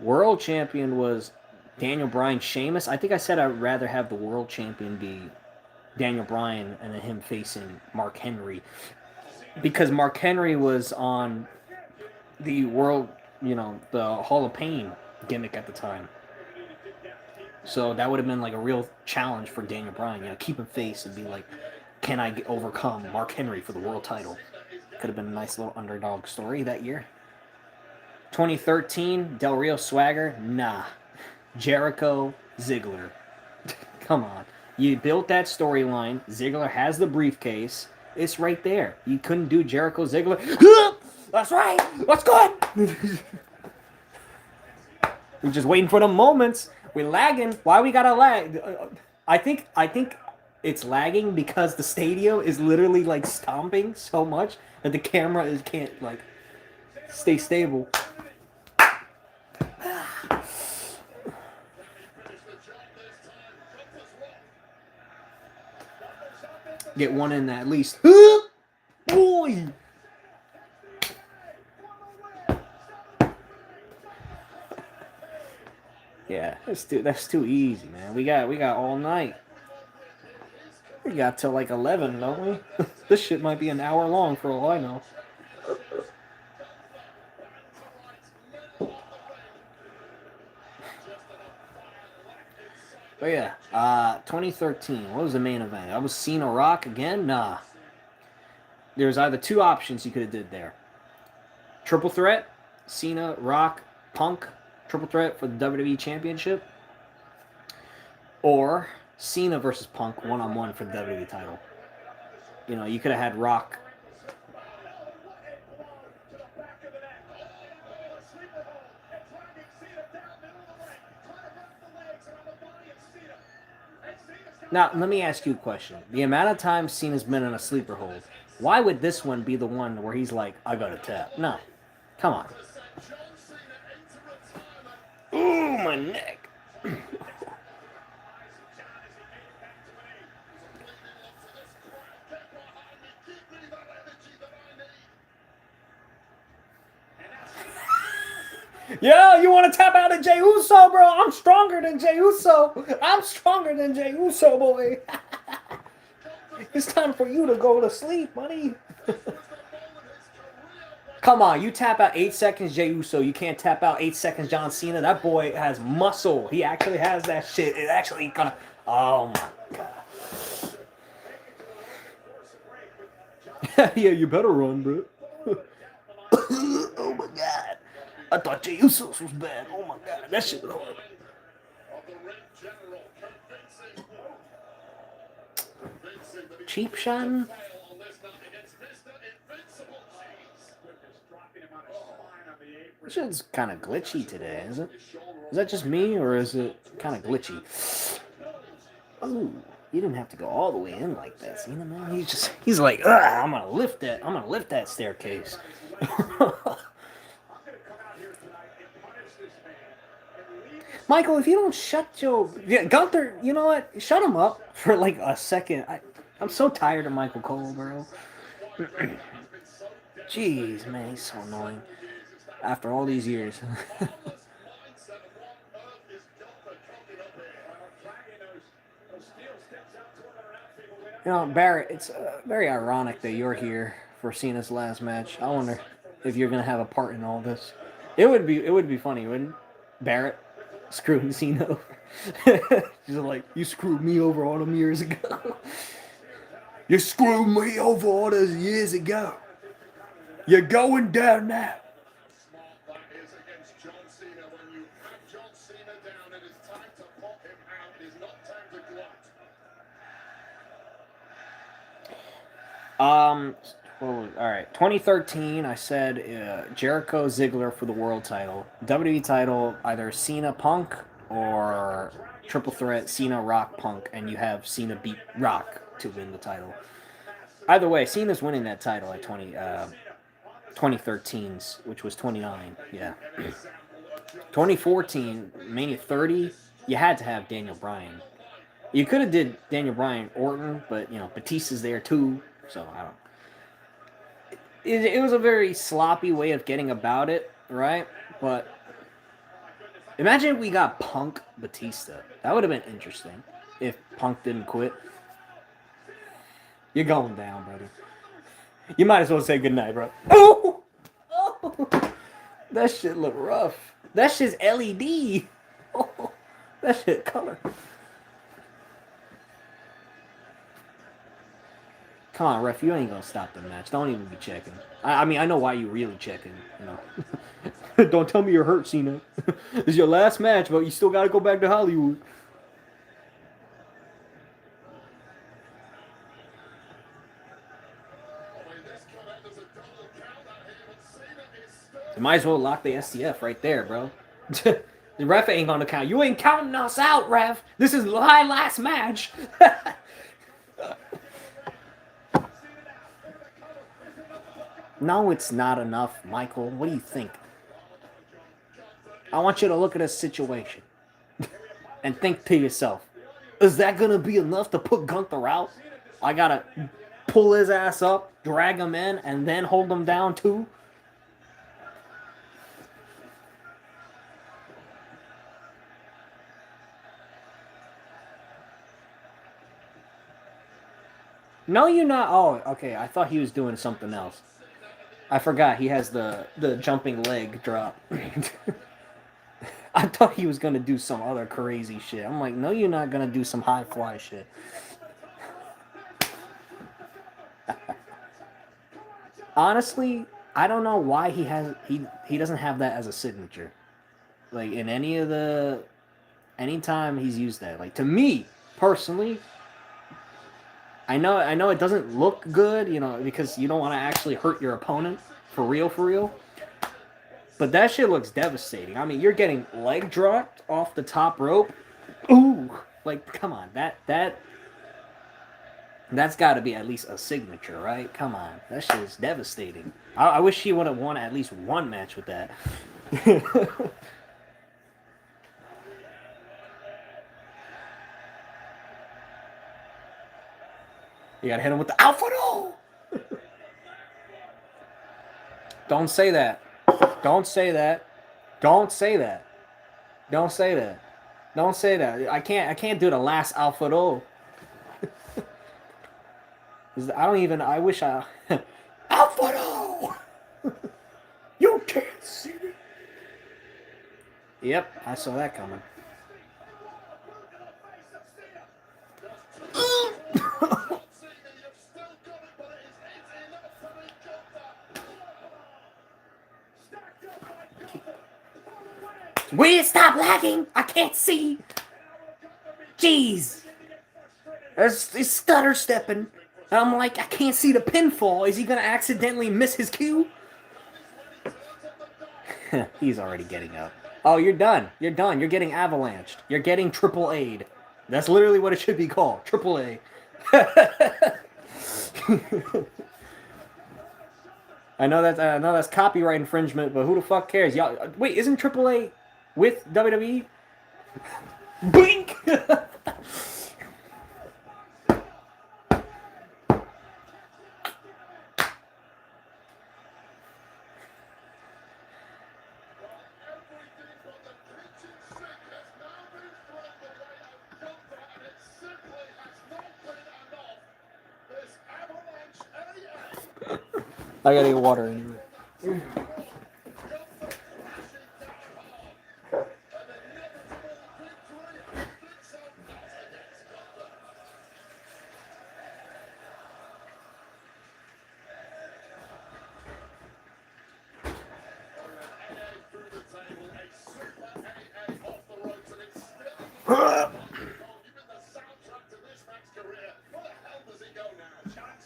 World champion was Daniel Bryan, Sheamus. I think I said I'd rather have the world champion be Daniel Bryan and then him facing Mark Henry. Because Mark Henry was on the world, the Hall of Pain gimmick at the time. So that would have been like a real challenge for Daniel Bryan. Keep him face and be like, can I overcome Mark Henry for the world title? Could have been a nice little underdog story that year. 2013, Del Rio Swagger, nah. Jericho, Ziggler. Come on. You built that storyline. Ziggler has the briefcase. It's right there. You couldn't do Jericho, Ziggler. That's right. What's good? We're just waiting for the moments. We're lagging. Why we gotta lag? I think it's lagging because the stadium is literally like stomping so much that the camera can't like stay stable. Get one in at least. Boy. Yeah, that's too easy, man. We got all night. We got till like 11, don't we? This shit might be an hour long for all I know. But yeah, 2013. What was the main event? That was Cena Rock again? Nah. There's either two options you could have did there. Triple threat, Cena, Rock, Punk, triple threat for the WWE Championship, or Cena versus Punk one-on-one for the WWE title. You could have had Rock. Now, let me ask you a question. The amount of time Cena's been in a sleeper hold, why would this one be the one where he's like, I got a tap? No. Come on. Ooh, my neck. Yo, you want to tap out at Jey Uso, bro? I'm stronger than Jey Uso. I'm stronger than Jey Uso, boy. It's time for you to go to sleep, buddy. Come on, you tap out 8 seconds Jey Uso. You can't tap out 8 seconds John Cena. That boy has muscle. He actually has that shit. It actually gonna. Oh my god. Yeah, you better run, bro. Oh my god. I thought Jey Usos was bad. Oh my god, that shit was horrible. Of the ring general, convincing that he Cheap will shot? fail on this night against Mr. Invincible Cheese. Just dropping him on his spine on the apron. This shit's kind of glitchy today, is it? Is that just me, or is it kind of glitchy? Ooh, you didn't have to go all the way in like that, Cena, man. He's like, ugh, I'm gonna lift that staircase. Michael, if you don't shut your Gunther, you know what? Shut him up for like a second. I'm so tired of Michael Cole, bro. Jeez, man, he's so annoying. After all these years. You know, Barrett, it's very ironic that you're here for Cena's last match. I wonder if you're gonna have a part in all this. It would be funny, wouldn't it? Barrett screwing Cena over. He's like, you screwed me over all them years ago. You screwed me over all those years ago. You're going down now. That is against John Cena. When you have John Cena down, it is time to pop him out. It is not time to glut. All right. 2013, I said Jericho Ziggler for the world title. WWE title, either Cena Punk or triple threat Cena Rock Punk, and you have Cena beat Rock to win the title. Either way, Cena's winning that title at 2013's, which was 29. Yeah. 2014, Mania 30, you had to have Daniel Bryan. You could have did Daniel Bryan Orton, but Batista's there too, so I don't. It was a very sloppy way of getting about it, right? But imagine if we got Punk Batista. That would have been interesting if Punk didn't quit. You're going down, brother. You might as well say goodnight, bro. Oh! Oh! That shit look rough. That shit's LED. Oh, that shit color. Come on, ref, you ain't gonna stop the match. Don't even be checking. I mean, I know why you really checking, Don't tell me you're hurt, Cena. It's your last match, but you still gotta go back to Hollywood. You might as well lock the STF right there, bro. The ref ain't gonna count. You ain't counting us out, ref. This is my last match. No, it's not enough, Michael. What do you think? I want you to look at this situation and think to yourself, is that going to be enough to put Gunther out? I got to pull his ass up, drag him in, and then hold him down too? No, you're not. Oh, okay. I thought he was doing something else. I forgot he has the jumping leg drop. I thought he was gonna do some other crazy shit. I'm like, no, you're not gonna do some high fly shit. Honestly, I don't know why he doesn't have that as a signature. Like in anytime he's used that. Like to me personally, I know it doesn't look good, because you don't want to actually hurt your opponent for real. But that shit looks devastating. I mean, you're getting leg dropped off the top rope. Ooh, like come on, that's got to be at least a signature, right? Come on, that shit is devastating. I wish he would have won at least one match with that. You gotta hit him with the Alpha Dome. Don't say that. Don't say that. Don't say that. Don't say that. Don't say that. I can't do the last Alpha Dome. I wish I Alpha Dome. You can't see me. Yep, I saw that coming. Will you stop lagging? I can't see. Jeez. He's stutter stepping. And I'm like, I can't see the pinfall. Is he going to accidentally miss his cue? He's already getting up. Oh, you're done. You're done. You're getting avalanched. You're getting triple A'd. That's literally what it should be called. Triple A. I know that's copyright infringement, but who the fuck cares? Y'all, wait, isn't Triple A with WWE? Blink. I gotta get water anyway.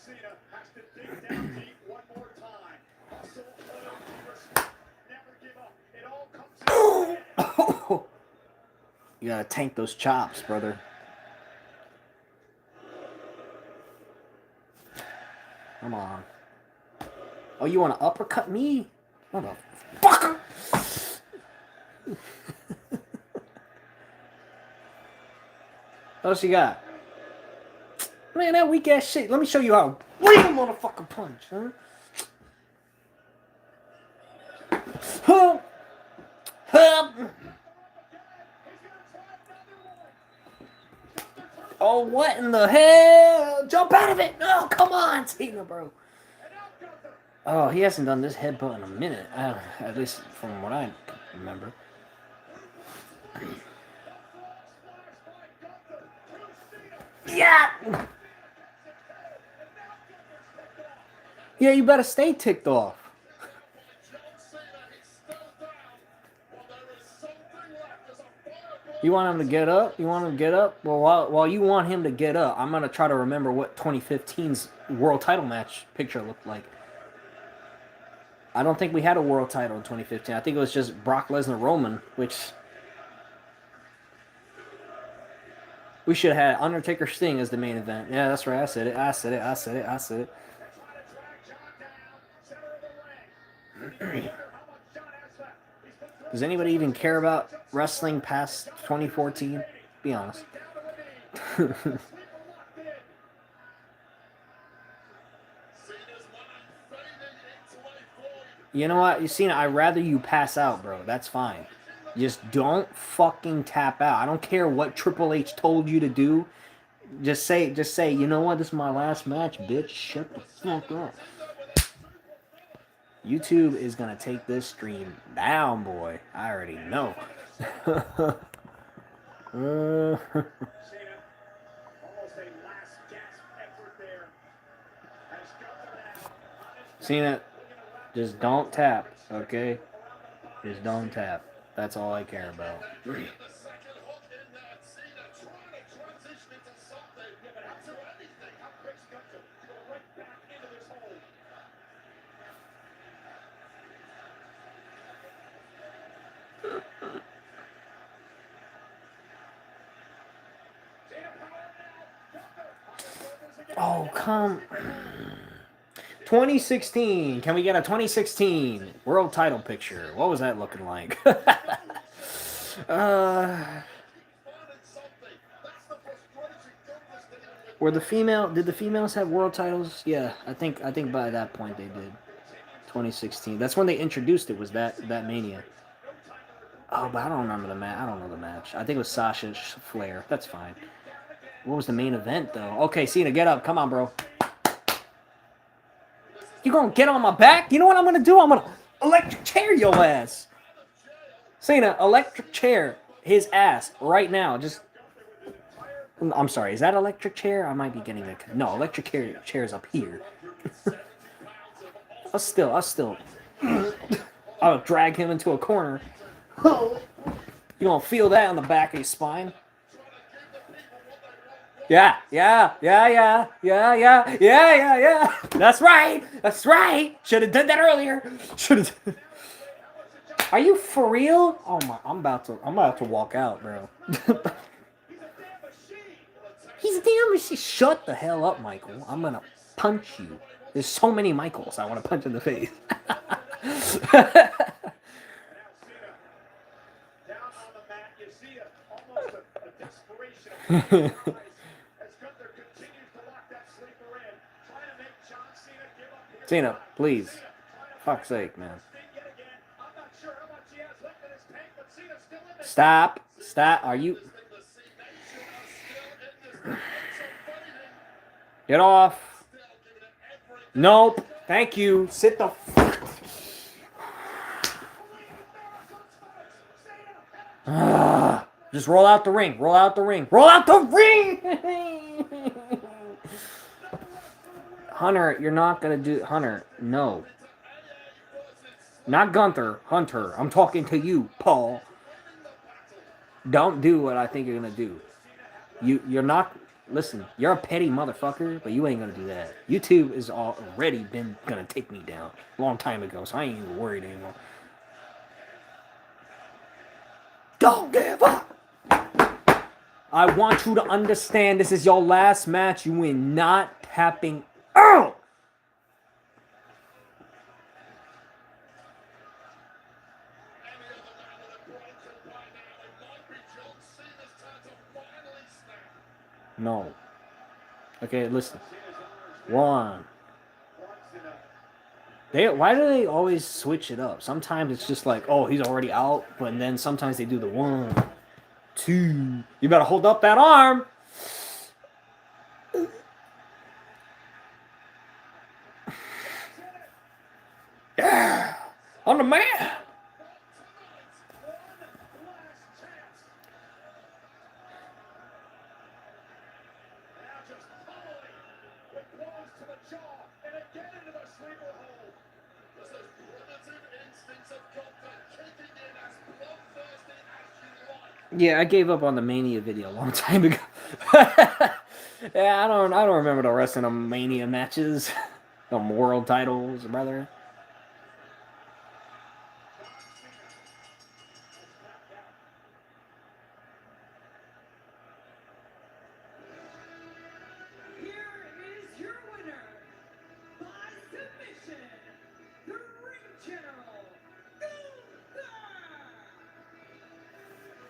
Cena has to dig down deep one more time. Hustle, never give up. It all comes in. You gotta tank those chops, brother. Come on. Oh, you wanna uppercut me? Motherfucker! What else you got? Man, that weak ass shit. Let me show you how real motherfucker punch, huh? Huh? Huh? Oh, what in the hell? Jump out of it! Oh, come on, Cena, bro. Oh, he hasn't done this headbutt in a minute. At least from what I remember. Yeah! Yeah, you better stay ticked off. You want him to get up? You want him to get up? Well, while you want him to get up, I'm going to try to remember what 2015's world title match picture looked like. I don't think we had a world title in 2015. I think it was just Brock Lesnar Roman, which we should have had Undertaker Sting as the main event. Yeah, that's right. I said it. I said it. I said it. I said it. Does anybody even care about wrestling past 2014? Be honest. You know what? You seen it. I'd rather you pass out, bro. That's fine. Just don't fucking tap out. I don't care what Triple H told you to do. Just say, you know what? This is my last match, bitch. Shut the fuck up. YouTube is gonna take this stream down, boy. I already know. Cena, just don't tap, okay? Just don't tap. That's all I care about. Oh, come. 2016. Can we get a 2016 world title picture? What was that looking like? Did the females have world titles? Yeah, I think by that point they did. 2016. That's when they introduced it, was that Mania. Oh, but I don't remember the match. I don't know the match. I think it was Sasha Flair. That's fine. What was the main event, though? Okay, Cena, get up. Come on, bro. You gonna get on my back? You know what I'm gonna do? I'm gonna electric chair your ass. Cena, electric chair his ass right now. Just... I'm sorry, is that electric chair? I might be getting it. No, electric chair is up here. I'll still... I'll drag him into a corner. You don't feel that on the back of your spine. Yeah, yeah, yeah, yeah, yeah, yeah, yeah, yeah, yeah. That's right. That's right. Should have done that earlier. Should have. Are you for real? Oh my! I'm about to walk out, bro. He's a damn machine. Shut the hell up, Michael. I'm gonna punch you. There's so many Michaels I want to punch in the face. Down on the mat, you see almost a desperation of as Gunther continues to lock that sleeper in, trying to make John Cena give up here. Cena, please. Fuck's sake, man. I'm not sure how much he has left in his tank, but Cena's still in this. Stop. Stop. Are you? Get off. Nope. Thank you. Sit the. Just roll out the ring. Roll out the ring. Roll out the ring. Hunter, you're not gonna do. Hunter, no. Not Gunther. Hunter. I'm talking to you, Paul. Don't do what I think you're gonna do. You're not. Listen, you're a petty motherfucker, but you ain't gonna do that. YouTube is already been gonna take me down a long time ago, so I ain't even worried anymore. Don't give up. I want you to understand this is your last match. You ain't not tapping out. No. Okay, listen. One. Why do they always switch it up? Sometimes it's just like, oh, he's already out, but then sometimes they do the 1, 2. You better hold up that arm. Yeah, on the man. Yeah, I gave up on the Mania video a long time ago. Yeah, I don't remember the rest of the Mania matches. The world titles, brother.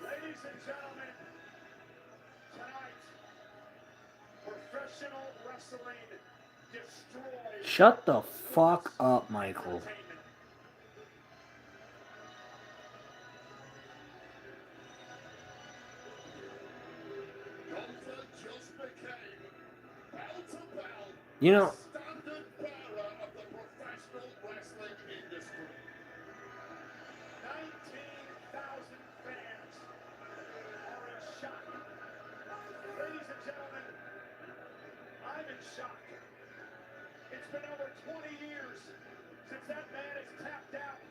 Ladies and gentlemen, tonight, professional wrestling destroys. Shut the fuck up, Michael. You know, Standard bearer of the professional wrestling industry. 19,000 fans are in shock. Ladies and gentlemen, I'm in shock. It's been over 20 years since that man has tapped out.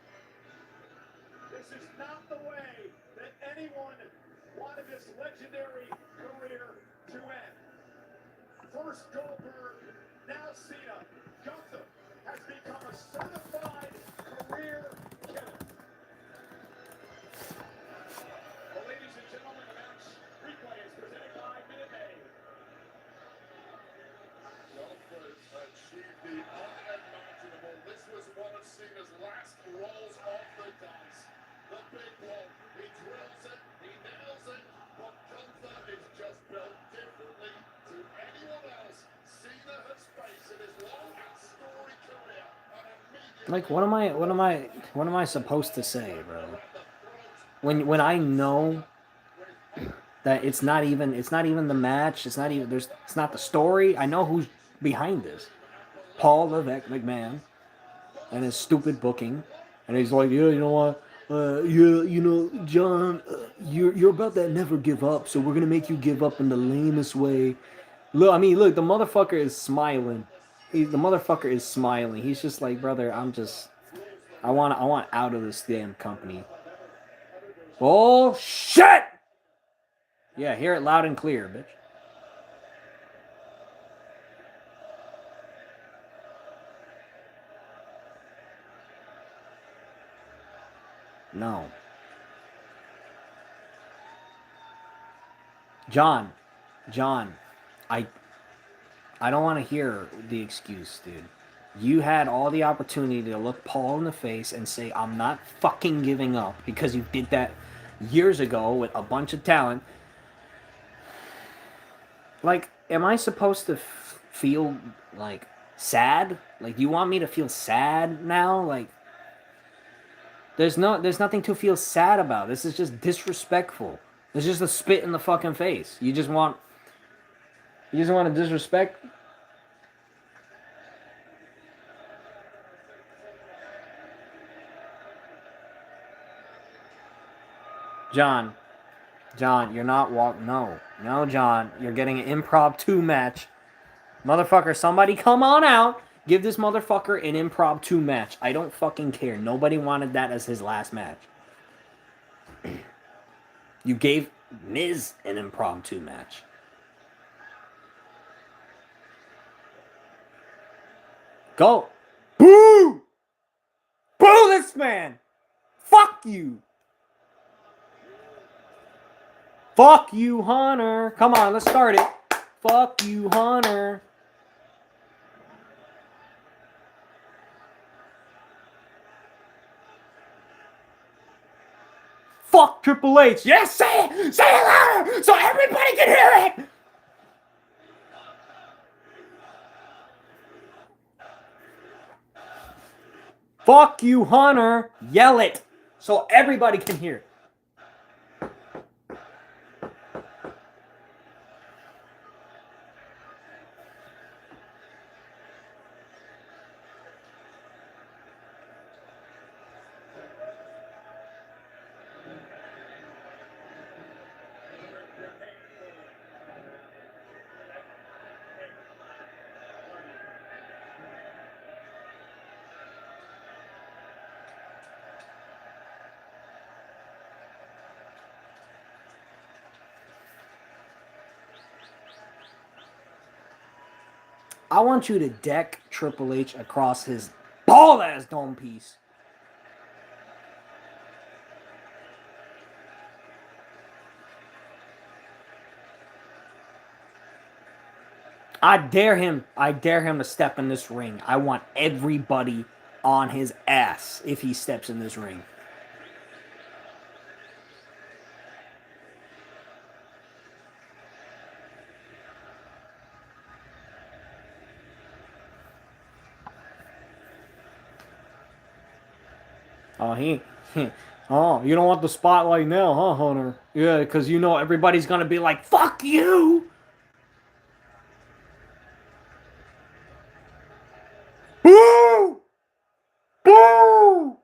This is not the way that anyone wanted this legendary career to end. First Goldberg, now Cena. Gunther has become a certified career killer. Well, ladies and gentlemen, the match replay is presented by Minute Maid. Gunther achieved the unimaginable. This was one of Cena's last rolls off the dice. The big one. He drills it, he nails it, but Gunther is just built differently to anyone else Cena has faced in his long and storied career. like what am I supposed to say, bro? When I know that it's not even the match, it's not the story. I know who's behind this. Paul Levesque McMahon and his stupid booking, and he's like, yeah, you know what? John, you're about that never give up, so we're gonna make you give up in the lamest way. Look, I mean, look, the motherfucker is smiling. The motherfucker is smiling. He's just like, brother, I want out of this damn company. Oh, shit! Yeah, hear it loud and clear, bitch. No. John, I I don't want to hear the excuse, dude. You had all the opportunity to look Paul in the face and say, I'm not fucking giving up, because you did that years ago with a bunch of talent. Like, am I supposed to feel, like, sad? Like, do you want me to feel sad now? Like, there's nothing to feel sad about. This is just disrespectful. It's just a spit in the fucking face. You just want to disrespect. John, you're not walk. No, John, you're getting an impromptu match, motherfucker. Somebody come on out. Give this motherfucker an impromptu match. I don't fucking care. Nobody wanted that as his last match. You gave Miz an impromptu match. Go. Boo! Boo this man! Fuck you! Fuck you, Hunter! Come on, let's start it. Fuck you, Hunter. Fuck Triple H. Yes, say it! Say it louder so everybody can hear it! Fuck you, Hunter. Yell it so everybody can hear it. I want you to deck Triple H across his bald ass dome piece. I dare him. I dare him to step in this ring. I want everybody on his ass if he steps in this ring. Oh, oh, you don't want the spotlight now, huh, Hunter? Yeah, because you know everybody's gonna be like, "Fuck you!" Boo! Boo!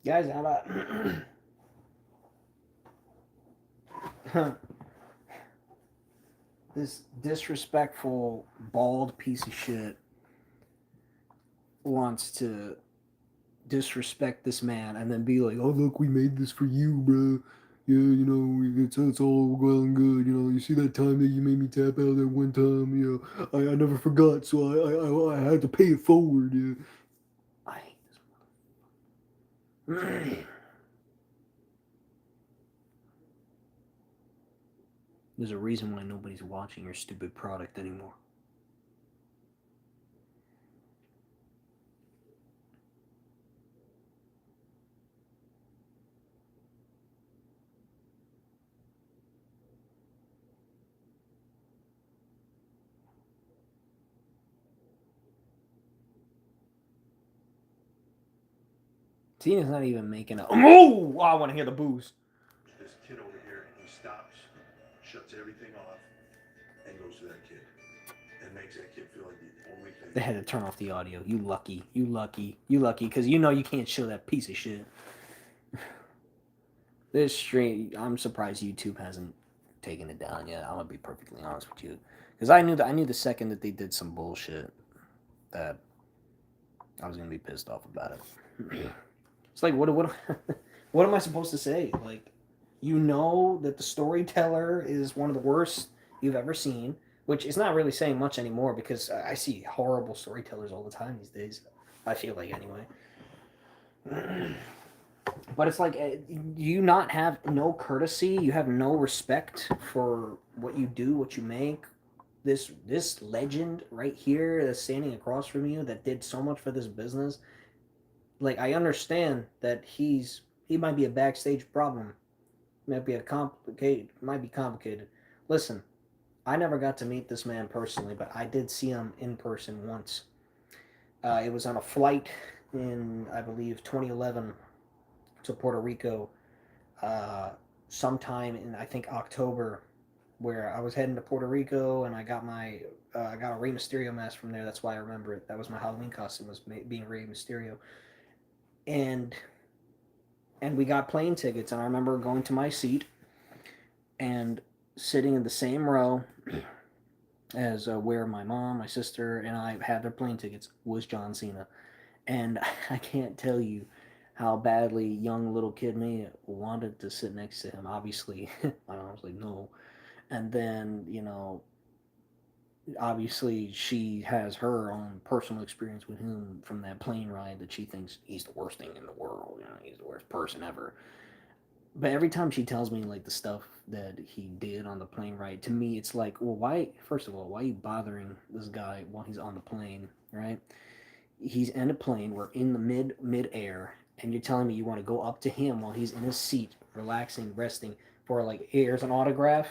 Guys, how about this disrespectful, bald piece of shit wants to disrespect this man and then be like, "Oh look, we made this for you, bro. Yeah, it's all well and good. You see that time that you made me tap out that one time. I never forgot, so I had to pay it forward. Yeah, I hate this. There's a reason why nobody's watching your stupid product anymore. Cena's not even making a. Oh, I want to hear the booze. This kid over here, he stops, shuts everything off, and goes to that kid. And makes that kid feel like the only thing. They had to turn off the audio. You lucky. You lucky. You lucky. Because you can't show that piece of shit. This stream, I'm surprised YouTube hasn't taken it down yet. I'm gonna be perfectly honest with you, because I knew the second that they did some bullshit that I was gonna be pissed off about it. It's like what what am I supposed to say? Like, that the storyteller is one of the worst you've ever seen, which is not really saying much anymore because I see horrible storytellers all the time these days. I feel like anyway. But it's like, you not have no courtesy. You have no respect for what you do, what you make. This legend right here that's standing across from you that did so much for this business. Like, I understand that he might be a backstage problem. Might be complicated. Listen, I never got to meet this man personally, but I did see him in person once. It was on a flight in, I believe, 2011 to Puerto Rico, uh, sometime in, I think, October, where I was heading to Puerto Rico and I got a Rey Mysterio mask from there. That's why I remember it. That was my Halloween costume, was being Rey Mysterio, and we got plane tickets. And I remember going to my seat and sitting in the same row as where my mom, my sister, and I had their plane tickets was John Cena. And I can't tell you how badly young little kid me wanted to sit next to him. Obviously, my mom was like, no. And then, obviously she has her own personal experience with him from that plane ride, that she thinks he's the worst thing in the world. He's the worst person ever. But every time she tells me like the stuff that he did on the plane ride, to me it's like, well, why? First of all, why are you bothering this guy while he's on the plane, right? He's in a plane. We're in the mid air, and you're telling me you want to go up to him while he's in his seat, relaxing, resting, for like, hey, here's an autograph.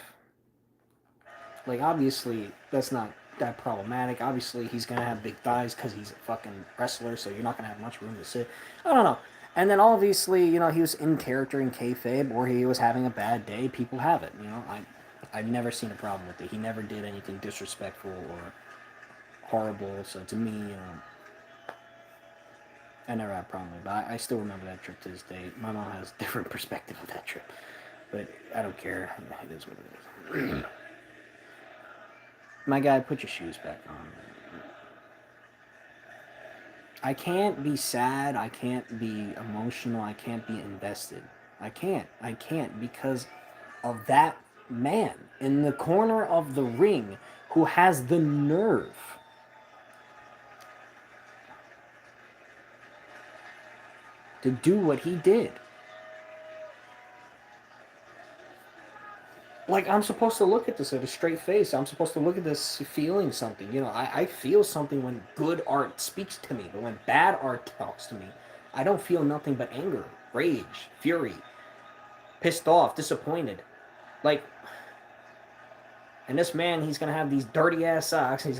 Like, obviously that's not that problematic. Obviously he's gonna have big thighs because he's a fucking wrestler, so you're not gonna have much room to sit. I don't know. And then obviously, he was in character in kayfabe, or he was having a bad day. People have it. I've never seen a problem with it. He never did anything disrespectful or horrible. So to me, I never had a problem with it. But I still remember that trip to this day. My mom has a different perspective of that trip, but I don't care. It is what it is. My guy, put your shoes back on. I can't be sad. I can't be emotional. I can't be invested. I can't. I can't because of that man in the corner of the ring who has the nerve to do what he did. Like, I'm supposed to look at this with a straight face. I'm supposed to look at this feeling something. I feel something when good art speaks to me, but when bad art talks to me, I don't feel nothing but anger, rage, fury, pissed off, disappointed. Like, and this man, he's gonna have these dirty ass socks. He's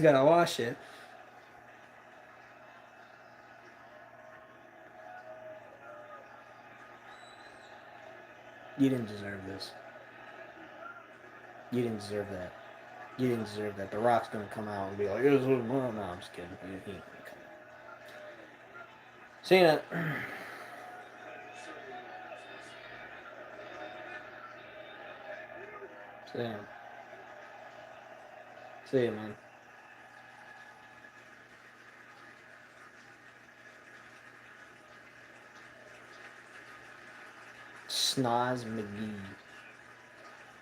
gotta wash it. You didn't deserve this. You didn't deserve that. You didn't deserve that. The Rock's gonna come out and be like, no, I'm just kidding. He ain't gonna come. Cena, Same. Same, man. Snoz McGee.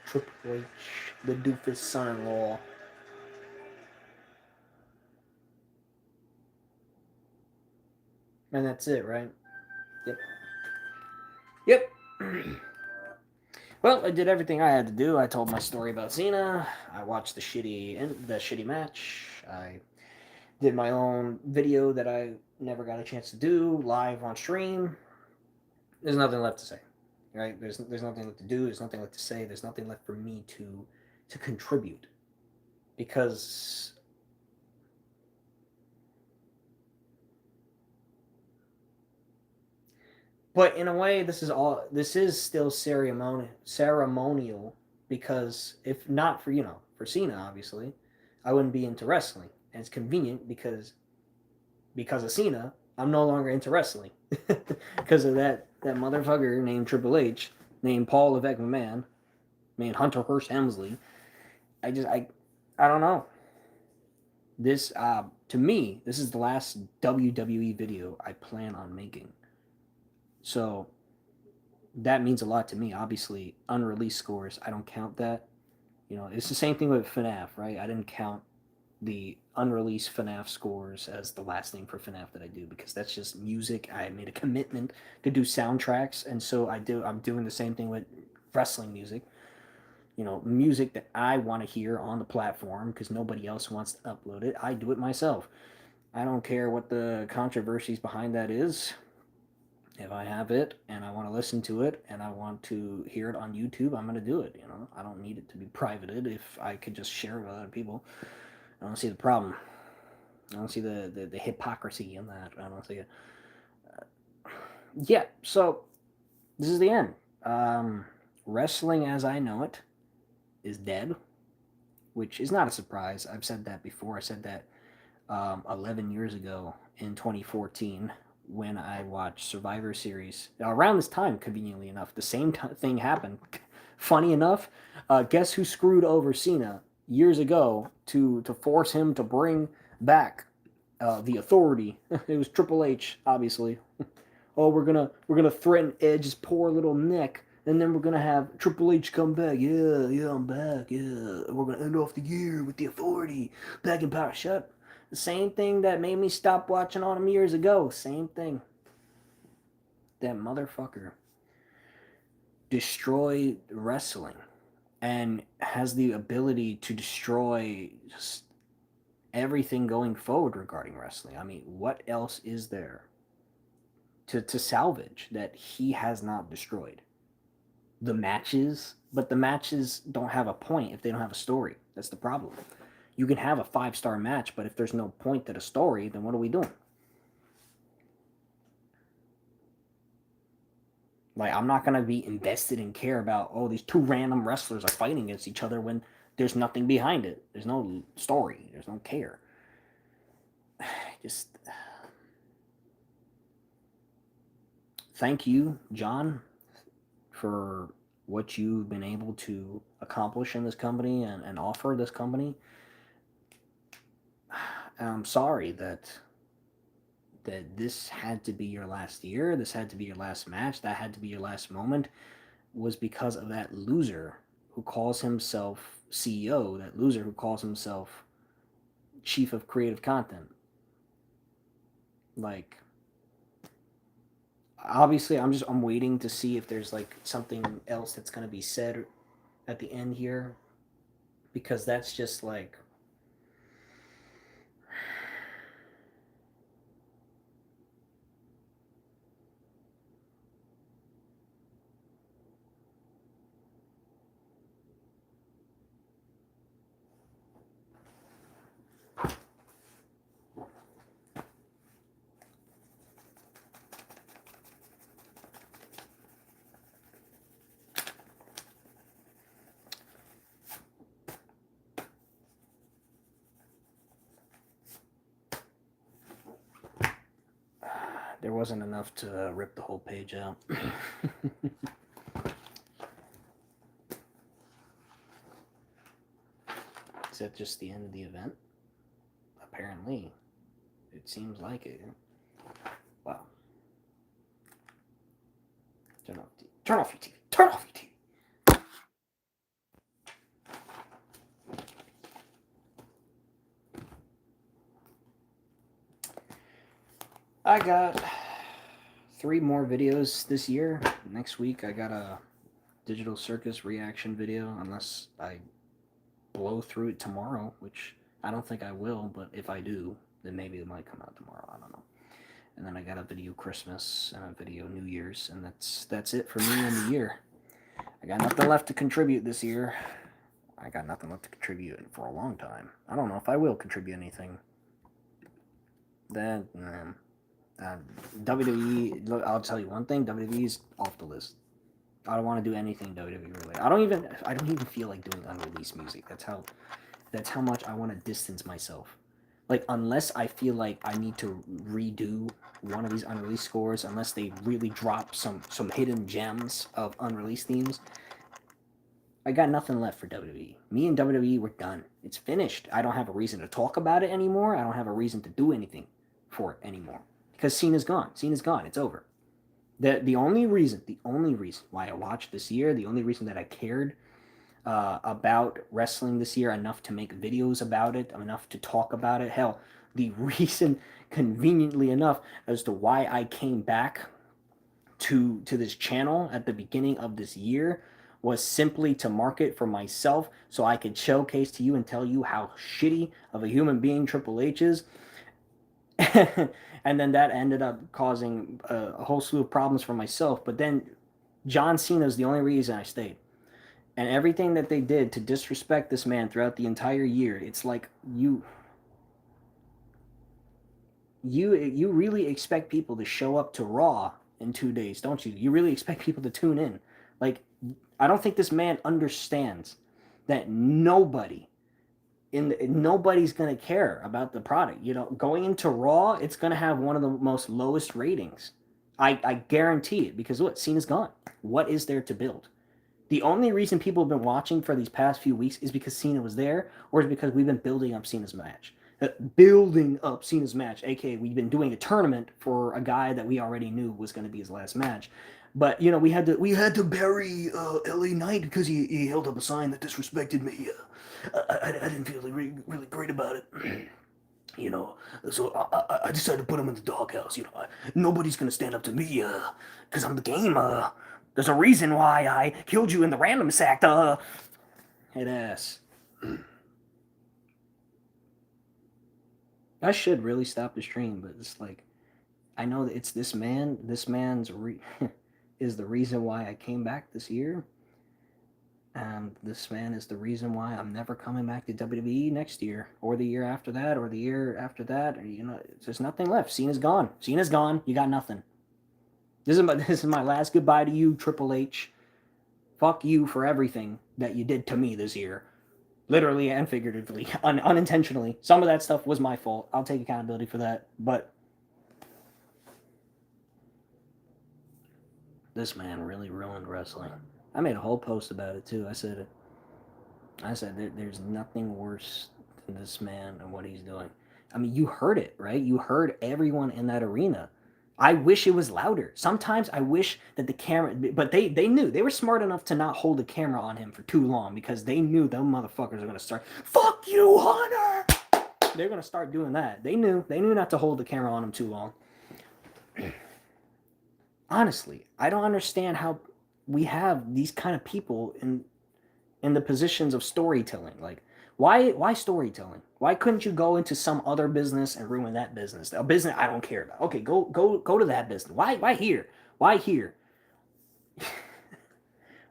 Triple H, the doofus son-in-law. And that's it, right? Yep. Yep. Well, I did everything I had to do. I told my story about Cena. I watched the shitty match. I did my own video that I never got a chance to do live on stream. There's nothing left to say, right? There's nothing left to do. There's nothing left to say. There's nothing left for me to contribute because but in a way this is still ceremonial because if not for for Cena obviously I wouldn't be into wrestling, and it's convenient because of Cena I'm no longer into wrestling because of that motherfucker named Triple H, named Paul Levesque McMahon, named Hunter Hearst Helmsley. I don't know. This to me this is the last WWE video I plan on making. So that means a lot to me. Obviously, unreleased scores, I don't count that. It's the same thing with FNAF, right? I didn't count the unreleased FNAF scores as the last thing for FNAF that I do because that's just music. I made a commitment to do soundtracks, and so I'm doing the same thing with wrestling music. Music that I want to hear on the platform because nobody else wants to upload it. I do it myself. I don't care what the controversies behind that is. If I have it and I want to listen to it and I want to hear it on YouTube, I'm going to do it. I don't need it to be privated if I could just share it with other people. I don't see the problem. I don't see the hypocrisy in that. I don't see it. Yeah, so this is the end. Wrestling as I know it is dead, which is not a surprise. I've said that before. I said that 11 years ago in 2014 when I watched Survivor Series. Around this time, conveniently enough, the same thing happened. Funny enough, guess who screwed over Cena years ago to force him to bring back the Authority? It was Triple H, obviously. Oh, we're gonna threaten Edge's poor little neck, and then we're gonna have Triple H come back. Yeah, yeah, I'm back. Yeah, we're gonna end off the year with the Authority back in power. Shut. The same thing that made me stop watching on him years ago. Same thing. That motherfucker destroyed wrestling and has the ability to destroy just everything going forward regarding wrestling. I mean, what else is there to salvage that he has not destroyed? The matches, but the matches don't have a point if they don't have a story. That's the problem. You can have a 5-star match, but if there's no point to the story, then what are we doing? Like, I'm not going to be invested and care about, oh, these two random wrestlers are fighting against each other when there's nothing behind it. There's no story. There's no care. Just thank you, John, for what you've been able to accomplish in this company and offer this company. I'm sorry that this had to be your last year, this had to be your last match, that had to be your last moment, was because of that loser who calls himself CEO, that loser who calls himself chief of creative content. Like, obviously I'm waiting to see if there's like something else that's going to be said at the end here, because that's just like, there wasn't enough to rip the whole page out. that just the end of the event? Apparently. It seems like it. Wow. Turn off your TV. Turn off your TV. Turn off your TV. I got 3 more videos this year. Next week I got a Digital Circus reaction video, unless I blow through it tomorrow, which I don't think I will, but if I do, then maybe it might come out tomorrow. I don't know. And then I got a video Christmas and a video New Year's, and that's it for me in the year. I got nothing left to contribute this year. I got nothing left to contribute for a long time. I don't know if I will contribute anything. Then WWE. I'll tell you one thing: WWE's off the list. I don't want to do anything WWE related. I don't even feel like doing unreleased music. That's how much I want to distance myself. Like, unless I feel like I need to redo one of these unreleased scores, unless they really drop some hidden gems of unreleased themes, I got nothing left for WWE. Me and WWE, we're done. It's finished. I don't have a reason to talk about it anymore. I don't have a reason to do anything for it anymore. Because Cena's gone. Cena's gone. It's over. The only reason why I watched this year, the only reason that I cared about wrestling this year enough to make videos about it, enough to talk about it, hell, the reason, conveniently enough, as to why I came back to this channel at the beginning of this year was simply to market for myself, so I could showcase to you and tell you how shitty of a human being Triple H is. And then that ended up causing a whole slew of problems for myself. But then John Cena is the only reason I stayed. And everything that they did to disrespect this man throughout the entire year, it's like you really expect people to show up to Raw in 2 days, don't you? You really expect people to tune in. Like, I don't think this man understands that nobody's gonna care about the product. You know, going into Raw, it's gonna have one of the most lowest ratings. I guarantee it, because what? Cena's gone. What is there to build? The only reason people have been watching for these past few weeks is because Cena was there, or is because we've been building up Cena's match. Aka we've been doing a tournament for a guy that we already knew was going to be his last match. But you know, we had to bury LA Knight because he held up a sign that disrespected me. I didn't feel really great about it. You know, so I decided to put him in the doghouse. You know, nobody's gonna stand up to me, because I'm the game. There's a reason why I killed you in the random sack. Head ass. I should really stop the stream, but it's like, I know that it's this man. This man's is the reason why I came back this year. And this man is the reason why I'm never coming back to WWE next year, or the year after that, or the year after that. Or, you know, there's nothing left. Cena's gone. Cena's gone. You got nothing. This is my last goodbye to you, Triple H. Fuck you for everything that you did to me this year. Literally and figuratively. Unintentionally. Some of that stuff was my fault. I'll take accountability for that. But this man really ruined wrestling. I made a whole post about it too. I said there's nothing worse than this man and what he's doing. I mean, you heard it, right? You heard everyone in that arena. I wish it was louder. Sometimes I wish that the camera, but they knew. They were smart enough to not hold the camera on him for too long, because they knew them motherfuckers are going to start, fuck you, Hunter! They're going to start doing that. They knew not to hold the camera on him too long. Honestly, I don't understand how we have these kind of people in the positions of storytelling. Like, why storytelling? Why couldn't you go into some other business and ruin that business? A business I don't care about. Okay, go to that business. Why here? Why here?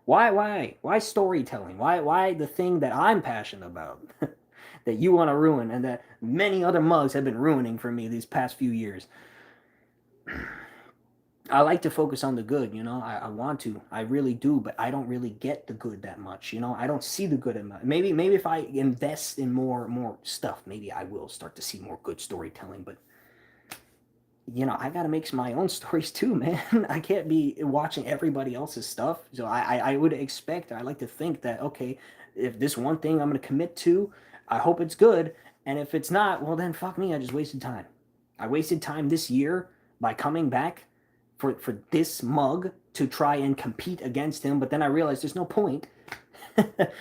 Why storytelling? Why the thing that I'm passionate about that you want to ruin, and that many other mugs have been ruining for me these past few years? I like to focus on the good, you know. I want to, I really do, but I don't really get the good that much, you know. I don't see the good in my. Maybe if I invest in more stuff, maybe I will start to see more good storytelling. But you know, I gotta make my own stories too, man. I can't be watching everybody else's stuff. So I would expect, I like to think that, okay, if this one thing I'm gonna commit to, I hope it's good. And if it's not, well, then fuck me. I just wasted time. I wasted time this year by coming back for this mug to try and compete against him. But then I realized there's no point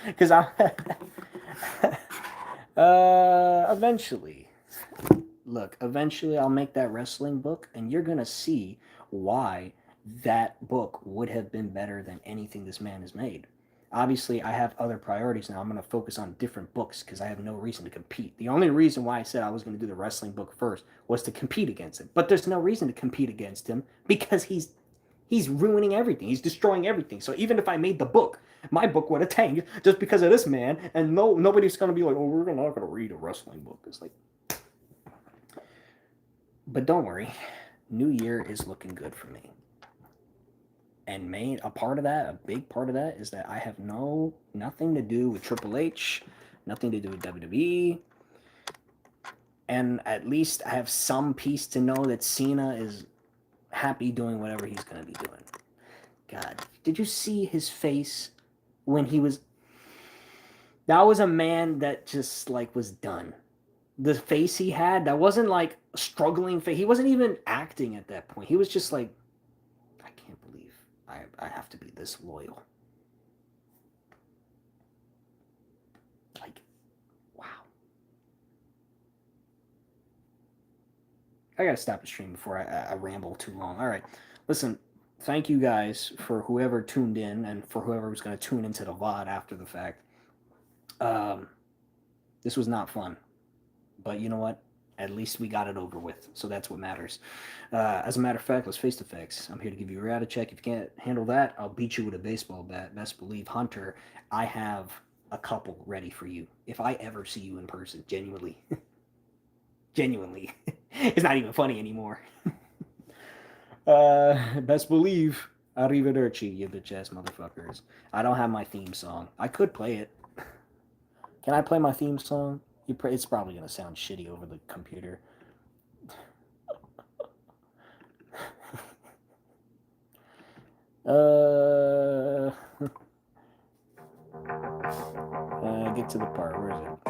because I eventually look, eventually I'll make that wrestling book, and you're gonna see why that book would have been better than anything this man has made. Obviously, I have other priorities now. I'm going to focus on different books because I have no reason to compete. The only reason why I said I was going to do the wrestling book first was to compete against him. But there's no reason to compete against him because he's ruining everything. He's destroying everything. So even if I made the book, my book would have tanked just because of this man, and nobody's going to be like, "Oh, we're not going to read a wrestling book." It's like, but don't worry, New Year is looking good for me. And main a part of that, a big part of that, is that I have nothing to do with Triple H, nothing to do with WWE, and at least I have some peace to know that Cena is happy doing whatever he's gonna be doing. God, did you see his face when he was? That was a man that just like was done. The face he had, that wasn't like a struggling face. He wasn't even acting at that point. He was just like, I can't believe I have to be this loyal. Like, wow. I gotta stop the stream before I ramble too long. All right, listen. Thank you guys for whoever tuned in and for whoever was going to tune into the VOD after the fact. Um, this was not fun, but you know what? At least we got it over with, so that's what matters. As a matter of fact, let's face the facts. I'm here to give you a reality check. If you can't handle that, I'll beat you with a baseball bat. Best believe, Hunter, I have a couple ready for you. If I ever see you in person, genuinely. Genuinely. It's not even funny anymore. Best believe, arrivederci, you bitch ass motherfuckers. I don't have my theme song. I could play it. Can I play my theme song? It's probably gonna sound shitty over the computer. Get to the part. Where is it?